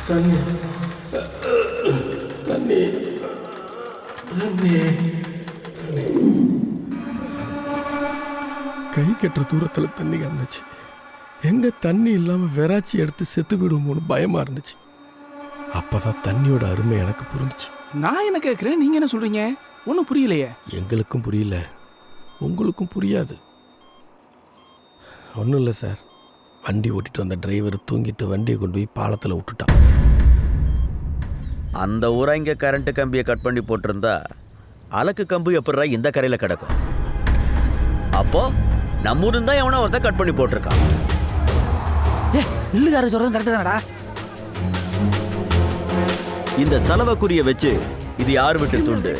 S10: தண்ணி தண்ணி தண்ணி கை கட்டுற தூரத்தில் தண்ணி கிடந்துச்சு. எங்க தண்ணி இல்லாமல் வெறாச்சி எடுத்து செத்து விடுவோமோன்னு பயமா இருந்துச்சு. அப்பதான் தண்ணியோட அருமை எனக்கு புரிஞ்சுச்சு.
S12: நான் என்ன கேட்குறேன், நீங்க என்ன சொல்றீங்க? ஒன்றும் புரியலையே.
S10: எங்களுக்கும் புரியல, உங்களுக்கும் புரியாது. ஒன்றும் இல்லை சார், வண்டி ஓட்டிட்டு வந்த டிரைவர் தூங்கிட்டு வண்டியை கொண்டு போய் பாலத்தில் விட்டுட்டான்.
S6: அந்த ஊரா இங்கே கரண்ட் கம்பியை கட் பண்ணி போட்டிருந்தா அலக்கு கம்பு எப்படா இந்த கரையில் கிடக்கும்? அப்போ நம்ம ஊரு தான் எவனோ ஒருத்தன் கட் பண்ணி போட்டிருக்கான்.
S12: நில்லுக்கார சொல்றது கரெக்டு தானடா.
S6: இந்த செலவுக்குரிய வச்சு இது யார் விட்டு துண்டு,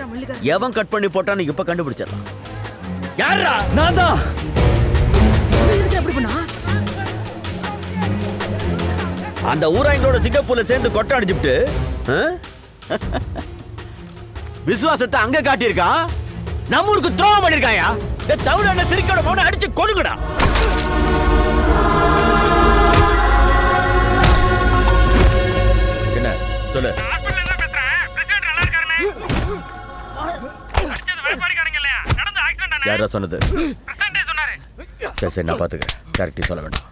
S6: எவன் கட் பண்ணி போட்டான்னு இப்ப கண்டுபிடிச்சிடலாம். யாரா?
S5: நான் தான்.
S6: அந்த ஊராங்களோட சிங்கப்பூர்ல சேர்ந்து கொட்டை அடிச்சுட்டு விசுவாசத்தை அங்க காட்டியிருக்கான். நம்ம ஊருக்கு துரோகம் பண்ணிருக்காயா? தவிர சிரிக்கோட போன அடிச்சு கொழுங்கடா. என்ன சொல்லு? யாரா சொன்னது? சரி சரி, நான் பாத்துக்கிறேன். கரெக்டா சொல்ல வேண்டாம்.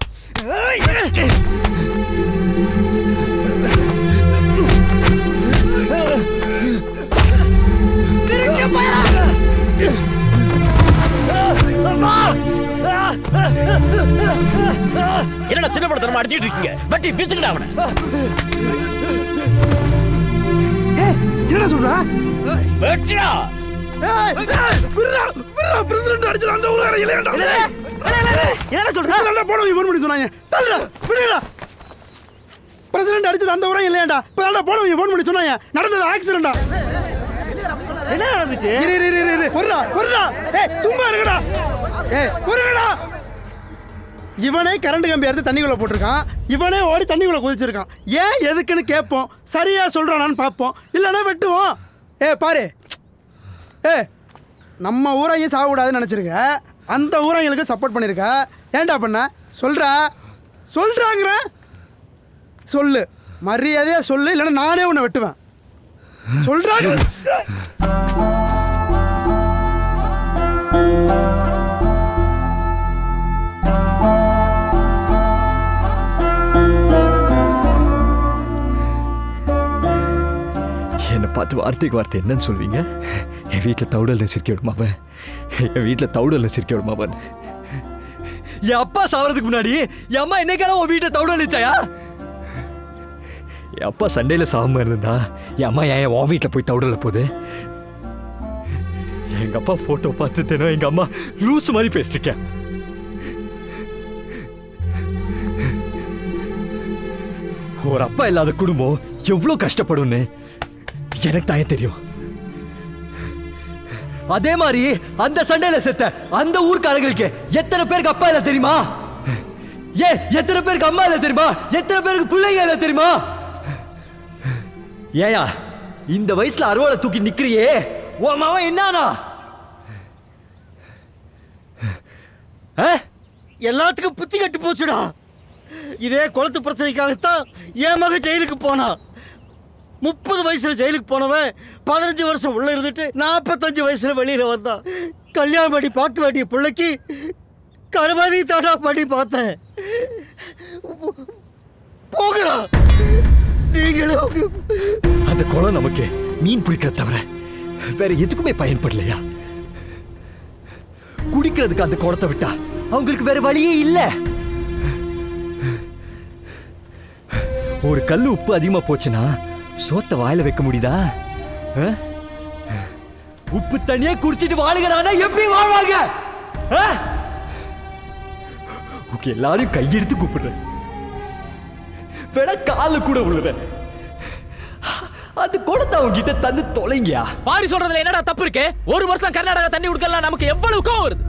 S6: என்னடா சின்ன படத்தனமா அடிச்சிட்டு இருக்கீங்க? பட்டி பிசுங்கடா அவனை.
S5: என்ன சொல்றா?
S6: வெட்டிடா.
S5: பிரசிடென்ட் அடிச்சது அந்த ஊரார இல்லையாடா? என்ன சொல்றா? நல்ல போன இவன் பண்ணி சொன்னாங்க. தள்ளடா, விடுடா. பிரசிடென்ட் அடிச்சது அந்த ஊரார இல்லையாடா? நல்ல போன இவன் பண்ணி சொன்னாங்க. நடந்தது ஆக்சிடென்ட்டா? என்ன நடந்துச்சு? இரு ஒருடா. ஏய் சும்மா இருங்கடா. ஏய் ஒருங்கடா. இவனே கரண்ட் கம்பி எடுத்து தண்ணிக்குள்ள போட்டிருக்கான். இவனே ஓடி தண்ணிக்குள்ள குதிச்சிருக்கான். ஏன் எதுக்குன்னு கேட்போம். சரியா சொல்றானான்னு பார்ப்போம். இல்லைன்னா வெட்டுவோம். பாரு, நம்ம ஊரையும் சாகக்கூடாதுன்னு நினச்சிருக்க. அந்த ஊரைங்களுக்கு சப்போர்ட் பண்ணியிருக்க. ஏன்டா பண்ண? சொல்றாங்கிற சொல்லு, மரியாதையா சொல்லு, இல்லைன்னா நானே உன்னை வெட்டுவேன். சொல்றாங்க.
S4: என்னை பார்த்து வார்த்தைக்கு வார்த்தை என்னன்னு சொல்வீங்க? என் வீட்டில் தவுடல் சிரிக்க விடுமாவன், என் வீட்டில் தவுடல் சிரிக்க விடுமாவன். என் அப்பா சாவறதுக்கு முன்னாடி என் அம்மா என்னைக்கான உன் வீட்டை தவுடல் நிச்சாயா? என் அப்பா சண்டையில் சாகாம இருந்தா என் அம்மா ஏன் உன் வீட்டில் போய் தவுடல போகுது? எங்க அப்பா போட்டோ பார்த்து தினம் எங்க அம்மா லூஸ் மாதிரி பேசிருக்கேன். ஒரு அப்பா இல்லாத குடும்பம் எவ்வளவு கஷ்டப்படும்னு எனக்கு தான் தெரியும். அதே மாதிரி அந்த சண்டையில செத்த அந்த ஊர்க்காரங்களுக்கு எத்தனை பேருக்கு அப்பா இல்ல தெரியுமா? எத்தனை பேருக்கு அம்மா இல்ல தெரியுமா? எத்தனை பேருக்கு பிள்ளைங்க இல்ல தெரியுமா? ஏயா இந்த வயசுல அறுவாலை தூக்கி நிக்கிறியே, உன் மாவன் என்னானா?
S5: எல்லாத்துக்கும் புத்தி கட்டு போச்சுடா. இதே குளத்து பிரச்சனைக்காகத்தான் என் மக ஜெயிலுக்கு போனா. 30 வயசுல ஜெயிலுக்கு போனவன் 15 வருஷம் உள்ள இருந்துட்டு 45 வயசுல வெளியில வந்தான். கல்யாணம் பண்ணி பார்க்க வேண்டிய பிள்ளைக்கு கருமாதி தாடா பண்ணி பார்த்தேன். போகடா நீங்களும்.
S4: அந்த குளம் நமக்கு மீன் பிடிக்கிறத தவிர வேற எதுக்குமே பயன்படலையா? குடிக்கிறதுக்கு அந்த குளத்தை விட்டா அவங்களுக்கு வேற வழியே இல்ல. ஒரு கல்லு உப்பு அதிகமா போச்சுன்னா சோத்த வாயில வைக்க முடியுதா? உப்பு தண்ணியே குடிச்சிட்டு வாழுகிறானா எப்படி வாழ்வாங்க? எல்லாரும் கையெடுத்து கூப்பிடுறேன், வேணா கால கூட விழுறேன். அது கொடுத்த அவங்க கிட்ட தந்து தொலைங்கயா.
S9: பாரி சொல்றதுல என்னடா தப்பு இருக்கு? ஒரு வருஷம் கர்நாடகா தண்ணி கொடுக்கலாம், நமக்கு எவ்வளவு கோவம் வருது.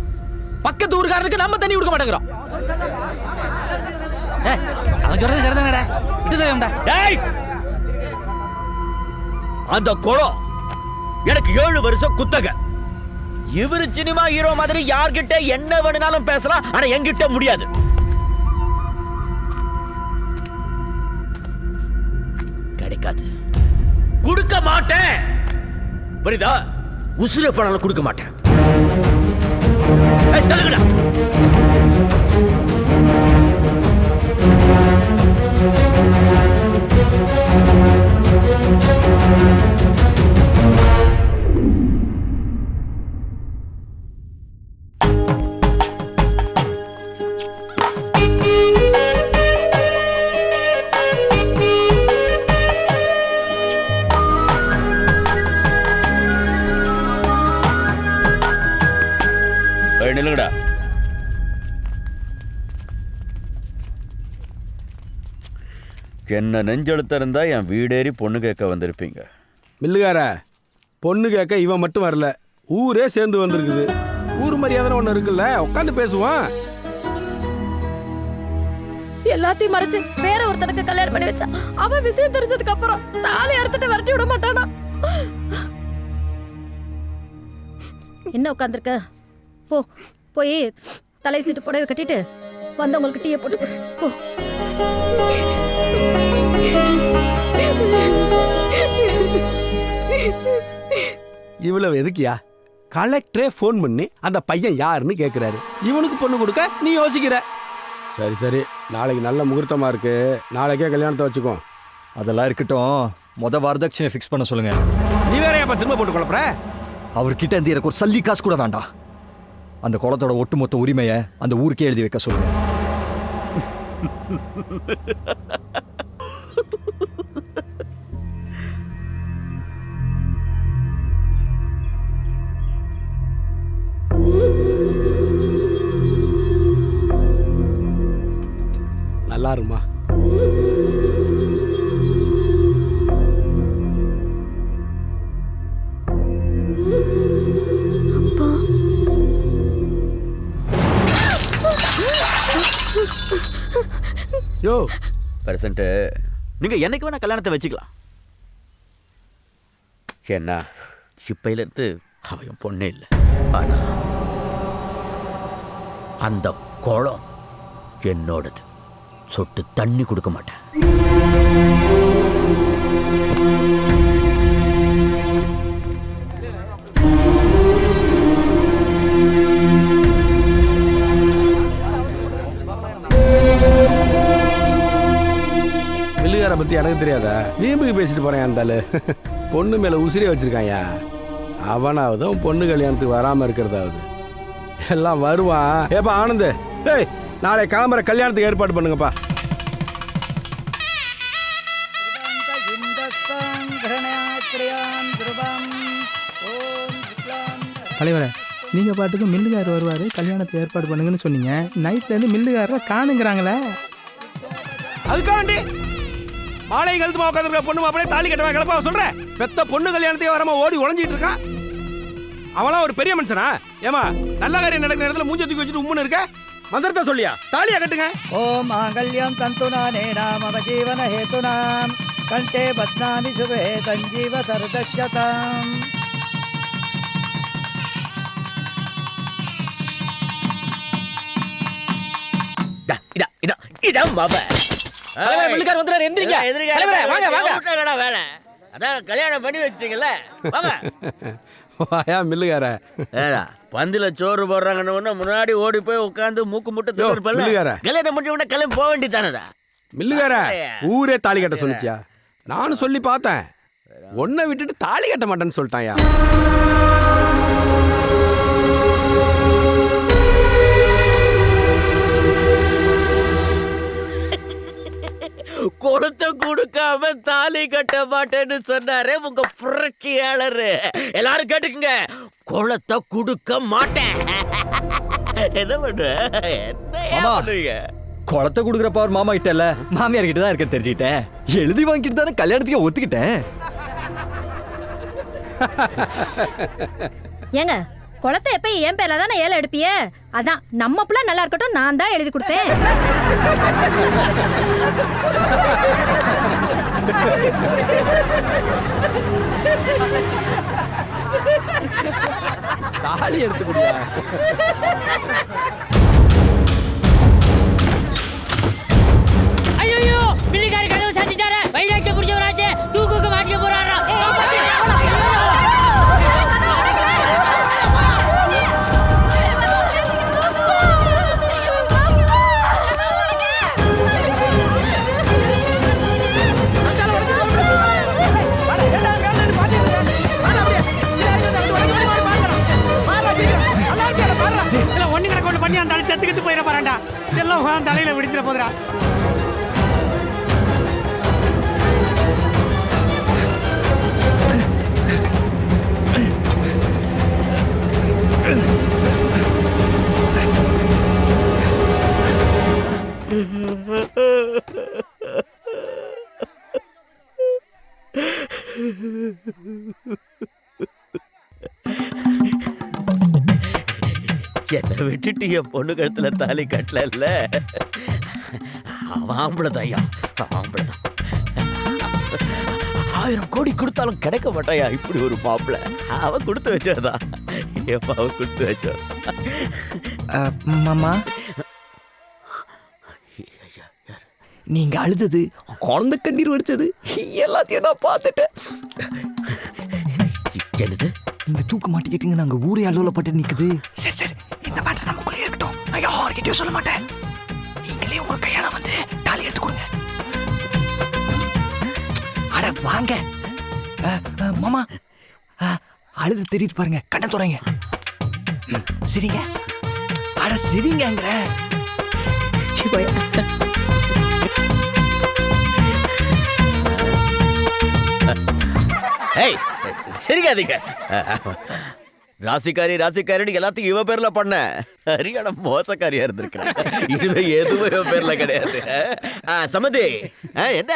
S9: பக்கத்து ஊருக்காரனுக்கு நம்ம தண்ணி கொடுக்க மாட்டேங்கிறோம்.
S16: அவன் சொல்றது சரிதானடா.
S6: டேய், அந்த குளம் எனக்கு 7 வருஷம் குத்தகை. இவரு சினிமா ஹீரோ மாதிரி யார்கிட்ட என்ன வேணும்னாலும் பேசலாம், ஆனா என்கிட்ட முடியாது. கிடைக்காது, கொடுக்க மாட்டேன். புரியுதா? உசுர பணம் கொடுக்க மாட்டேன். தள்ளுங்கடா. நில்லுங்கடா. என்ன நெஞ்செழுத்த இருந்தா என் வீடேறி பொண்ணு கேட்க வந்திருப்பீங்க.
S5: மில்லுகார, பொண்ணு கேட்க இவன் மட்டும் வரல, ஊரே சேர்ந்து வந்திருக்குது. ஊர் மரியாதை ஒன்று இருக்குல்ல, உட்காந்து பேசுவான்.
S11: எல்லாத்தையும் மறைச்சு வேற ஒருத்தனுக்கு கல்யாணம் பண்ணி வச்சா அவன் விஷயம் தெரிஞ்சதுக்கு அப்புறம் தாலி அறுத்துட்டு விரட்டி விட மாட்டானா? என்ன உட்காந்துருக்க? போ, போய் தலை சீட்டு புடவை கட்டிட்டு வந்தவங்களுக்கு டீயை போட்டு போ.
S5: இவ்வளவு எதுக்கியா? கலெக்டரே ஃபோன் பண்ணி அந்த பையன் யாருன்னு கேட்குறாரு. இவனுக்கு பொண்ணு கொடுக்க நீ யோசிக்கிற. சரி சரி, நாளைக்கு நல்ல முகூர்த்தமாக இருக்கு, நாளைக்கே கல்யாணத்தை வச்சுக்கோ.
S4: அதெல்லாம் இருக்கட்டும், வரதட்சணை ஃபிக்ஸ் பண்ண சொல்லுங்க.
S5: நீ வேற ஏன் திரும்ப போட்டு குழப்பற?
S4: அவர்கிட்ட இருந்து எனக்கு ஒரு சல்லி காசு கூட வேண்டாம். அந்த குளத்தோட ஒட்டுமொத்த உரிமையை அந்த ஊருக்கே எழுதி வைக்க சொல்லுங்க.
S5: நல்லா இருமா.
S6: யோ பிரசன்ட், நீங்க என்னைக்கு வேணா கல்யாணத்தை வச்சுக்கலாம். என்ன இப்பையில இருந்து அவன் பொண்ணே இல்லை. ஆனா அந்த குளம் என்னோடது. சொட்டு தண்ணி கொடுக்க மாட்டேன்.
S5: மில்லுகாரை பத்தி எனக்கு தெரியாதா? வீம்புக்கு பேசிட்டு போறேன். அந்த ஆளு பொண்ணு மேல உசிரியை வச்சிருக்காயா. அவனாவது பொண்ணு கல்யாணத்துக்கு வராம இருக்கிறதாவது. எல்லாம் வருவான். ஏப்பா ஆனந்த், ஏய் நாளை கிளம்புற கல்யாணத்துக்கு ஏற்பாடு பண்ணுங்கப்பா.
S12: தலைவரே, நீங்கள் பாட்டுக்கு மில்லுகார் வருவார், கல்யாணத்தை ஏற்பாடு பண்ணுங்கன்னு சொன்னீங்க. நைட்லேருந்து மில்லுகாரரை காணுங்கிறாங்களே.
S5: அதுக்காண்டி மாலை கழுத்துமா உட்காந்துருக்க பொண்ணு மாப்பிளே தாலி கட்டவா கிளப்பா சொல்கிறேன். பெத்த பொண்ணு கல்யாணத்தையே வராமல் ஓடி உழைஞ்சிட்டு இருக்கான். அவளாம் ஒரு பெரிய மனுஷனா? ஏமா நல்ல காரியம் நடக்கிற இடத்துல மூஞ்ச தூக்கி வச்சுட்டு உம்முன்னு இருக்க? மந்திரத்தை சொல்லியா? தாலியா கட்டுங்க.
S14: ஓம் மாங்கல்யம் தந்துநானே நாம ஜீவன ஹேதுனாம் கண்டே பத்னாமி சுபே சஞ்சீவ சர்தஷ்யதாம்.
S6: கல்யாணம் பண்ணி வச்சிட்டீங்கல்ல,
S5: வாயா மில்லுகார.
S6: பந்தில சோறு போடுறாங்கன்னு முன்னாடி ஓடி போய் உட்காந்து மூக்கு முட்டை கல்யாணம் பண்ணி உடனே கிளம்பி போக வேண்டியதானடா.
S5: மில்லுகார, ஊரே தாலி கட்ட சொன்னிச்சியா? நானும் சொல்லி பார்த்தேன். ஒன்னை விட்டுட்டு தாலி கட்ட மாட்டேன்னு சொல்லிட்டாயா.
S6: குளத்தை கொடுக்காம தாலி கட்ட மாட்டேன்னு சொன்னாரே உங்க புரட்சியாளர். எல்லாரும் கேட்டுக்குங்க, குளத்தை கொடுக்க மாட்டேன். என்ன பண்ணுவீங்க?
S4: குளத்தை கொடுக்குற பவர் மாமா கிட்ட இல்ல, மாமியார் கிட்ட தான் இருக்க தெரிஞ்சுக்கிட்டேன். எழுதி வாங்கிட்டு தானே கல்யாணத்துக்கு ஒத்துக்கிட்டேன்.
S8: ஏங்க, குளத்தை எப்ப என் பேர்ல தானே ஏல எடுப்பிய? அதான் நம்ம புள்ள நல்லா இருக்கட்டும், நான் தான் எழுதி கொடுத்தேன்.
S4: தாலி எடுத்து கொடுங்க.
S18: ஐயோ, பிள்ளைக்கார கதவு சாத்திட்டாரே. வைராக்கிய புடிச்சவராச்சே, தூக்குக்கு மாட்டிக்க போறாரா?
S14: பண்ணி அந்த செத்துக்கிட்டு போயிட பாருடா. எல்லாம் தலையில விடிச்சிட போதுடா.
S6: என்னை விட்டுட்டு என் பொண்ணு கழுத்துல தாலி கட்டல. அவன் ஆம்பளைதாயா, ஆம்பளைதான். 1000 கோடி கொடுத்தாலும் கிடைக்க மாட்டாயா இப்படி ஒரு மாப்பிள்ள. அவன் கொடுத்து வச்சதா, எப்ப அவன் கொடுத்து வச்ச.
S2: மாமா, நீங்க அழுதது, குழந்தை கண்ணீர் வடிச்சது எல்லாத்தையும் நான் பார்த்துட்டேன்.
S6: என்னது?
S2: நீங்க தூக்க மாட்டிக்கிட்டீங்க, நாங்க ஊரே அல்லோலப்பட்டு நிக்குது. சரி சரி, இந்த மேட்டர் நமக்குள்ளே இருக்கட்டும். நான் யார்கிட்டயும் சொல்ல மாட்டேன். நீங்களே உங்க கையால வந்து தாலி எடுத்து கொடுங்க. அட வாங்க மாமா, அழுது தெரியுது பாருங்க, கண்ணை துறைங்க. சரிங்க, அட சரிங்கங்கிற.
S6: ஏய், சரிக்காதீங்க. ராசிக்காரி ராசிக்காரின்னு எல்லாத்தையும் இவ பேர்ல பண்ண ஹரியானா மோசக்காரியா இருந்திருக்கேன். இனிமே எதுவும் இவ பேர்ல கிடையாது. சமதி, என்ன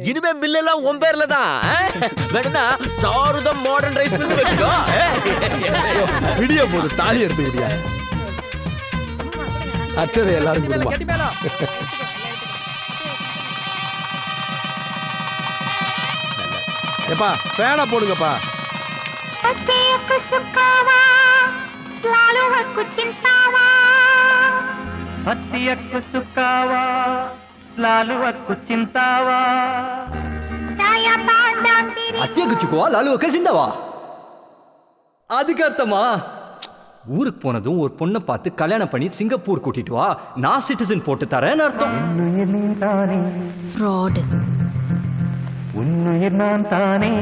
S6: இனிமே மில்லெல்லாம் உன் பேர்ல தான். வேணும்னா சாருதம் மாடர்ன் ரைஸ் மில் வச்சுக்கோ.
S4: விடிய போது தாலி எடுத்து விடியா. அச்சதை எல்லாரும் கொடுமா.
S5: ஏப்பா ஃபேனா போடுங்கப்பா.
S4: அத்தியக்குச்சுக்குவா லாலுவக்க சிந்தவா. அதுக்கு அர்த்தமா? ஊருக்கு போனதும் ஒரு பொண்ணை பார்த்து கல்யாணம் பண்ணி சிங்கப்பூர் கூட்டிட்டு வா, நான் சிட்டிசன் போட்டு தரேன்னு அர்த்தம்.
S3: ஃப்ராட்.
S17: உன்னுயிர் நான் தானே.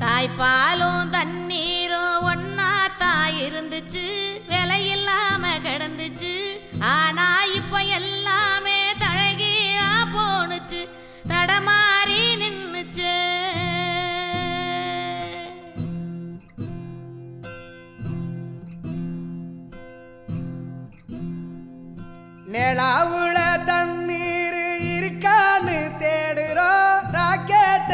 S13: தாய்ப்பாலும் தண்ணீரும் ஒன்னா தாய் இருந்துச்சு, விலையில்லாம கிடந்துச்சு. ஆனா இப்ப எல்லாமே தழகியா போனுச்சு, தடமாறி நின்னுச்சு.
S14: நிலாவுல தண்ணீர் இருக்கான்னு தேடுறோம், ராக்கெட்ட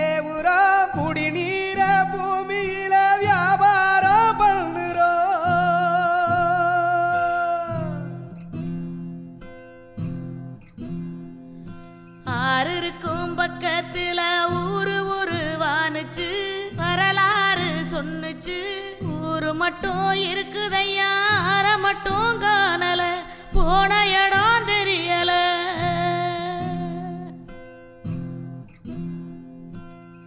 S14: ஏவுறோம், குடிநீர பூமியில வியாபாரம் பண்ணுறோம்.
S13: ஆறு இருக்கும் பக்கத்துல ஊரு வானுச்சு, வரலாறு சொன்னுச்சு. ஊரு மட்டும் இருக்குதையா, ஆற மட்டும் காணல, போன இடம் தெரியல.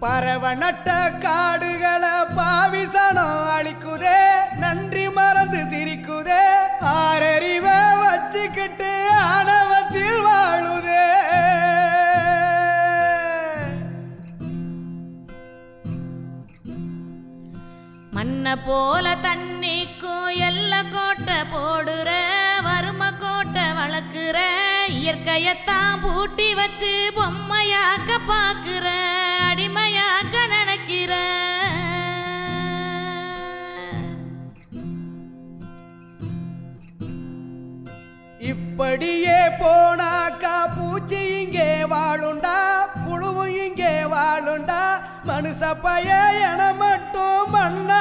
S14: பறவை நட்ட காடுகளை பாவிசனம் அழிக்குதே, நன்றி மறந்து சிரிக்குதே, ஆறறிவ வச்சுக்கிட்டு ஆணவத்தில் வாழுதே.
S13: மண்ணை போல தண்ணிக்கும் எல்லை கோட்டை போடுற வறுமை கோட்டை வளர்க்குற இயற்கையத்தான் பூட்டி வச்சு பொம்மையாக்க பாக்குற அடிமையாக்க நினைக்கிற
S17: இப்படியே போனாக்கா பூச்சி இங்கே வாழுண்டா புழுவும் இங்கே வாழுண்டா மனுஷ பைய என மட்டும் மண்ணா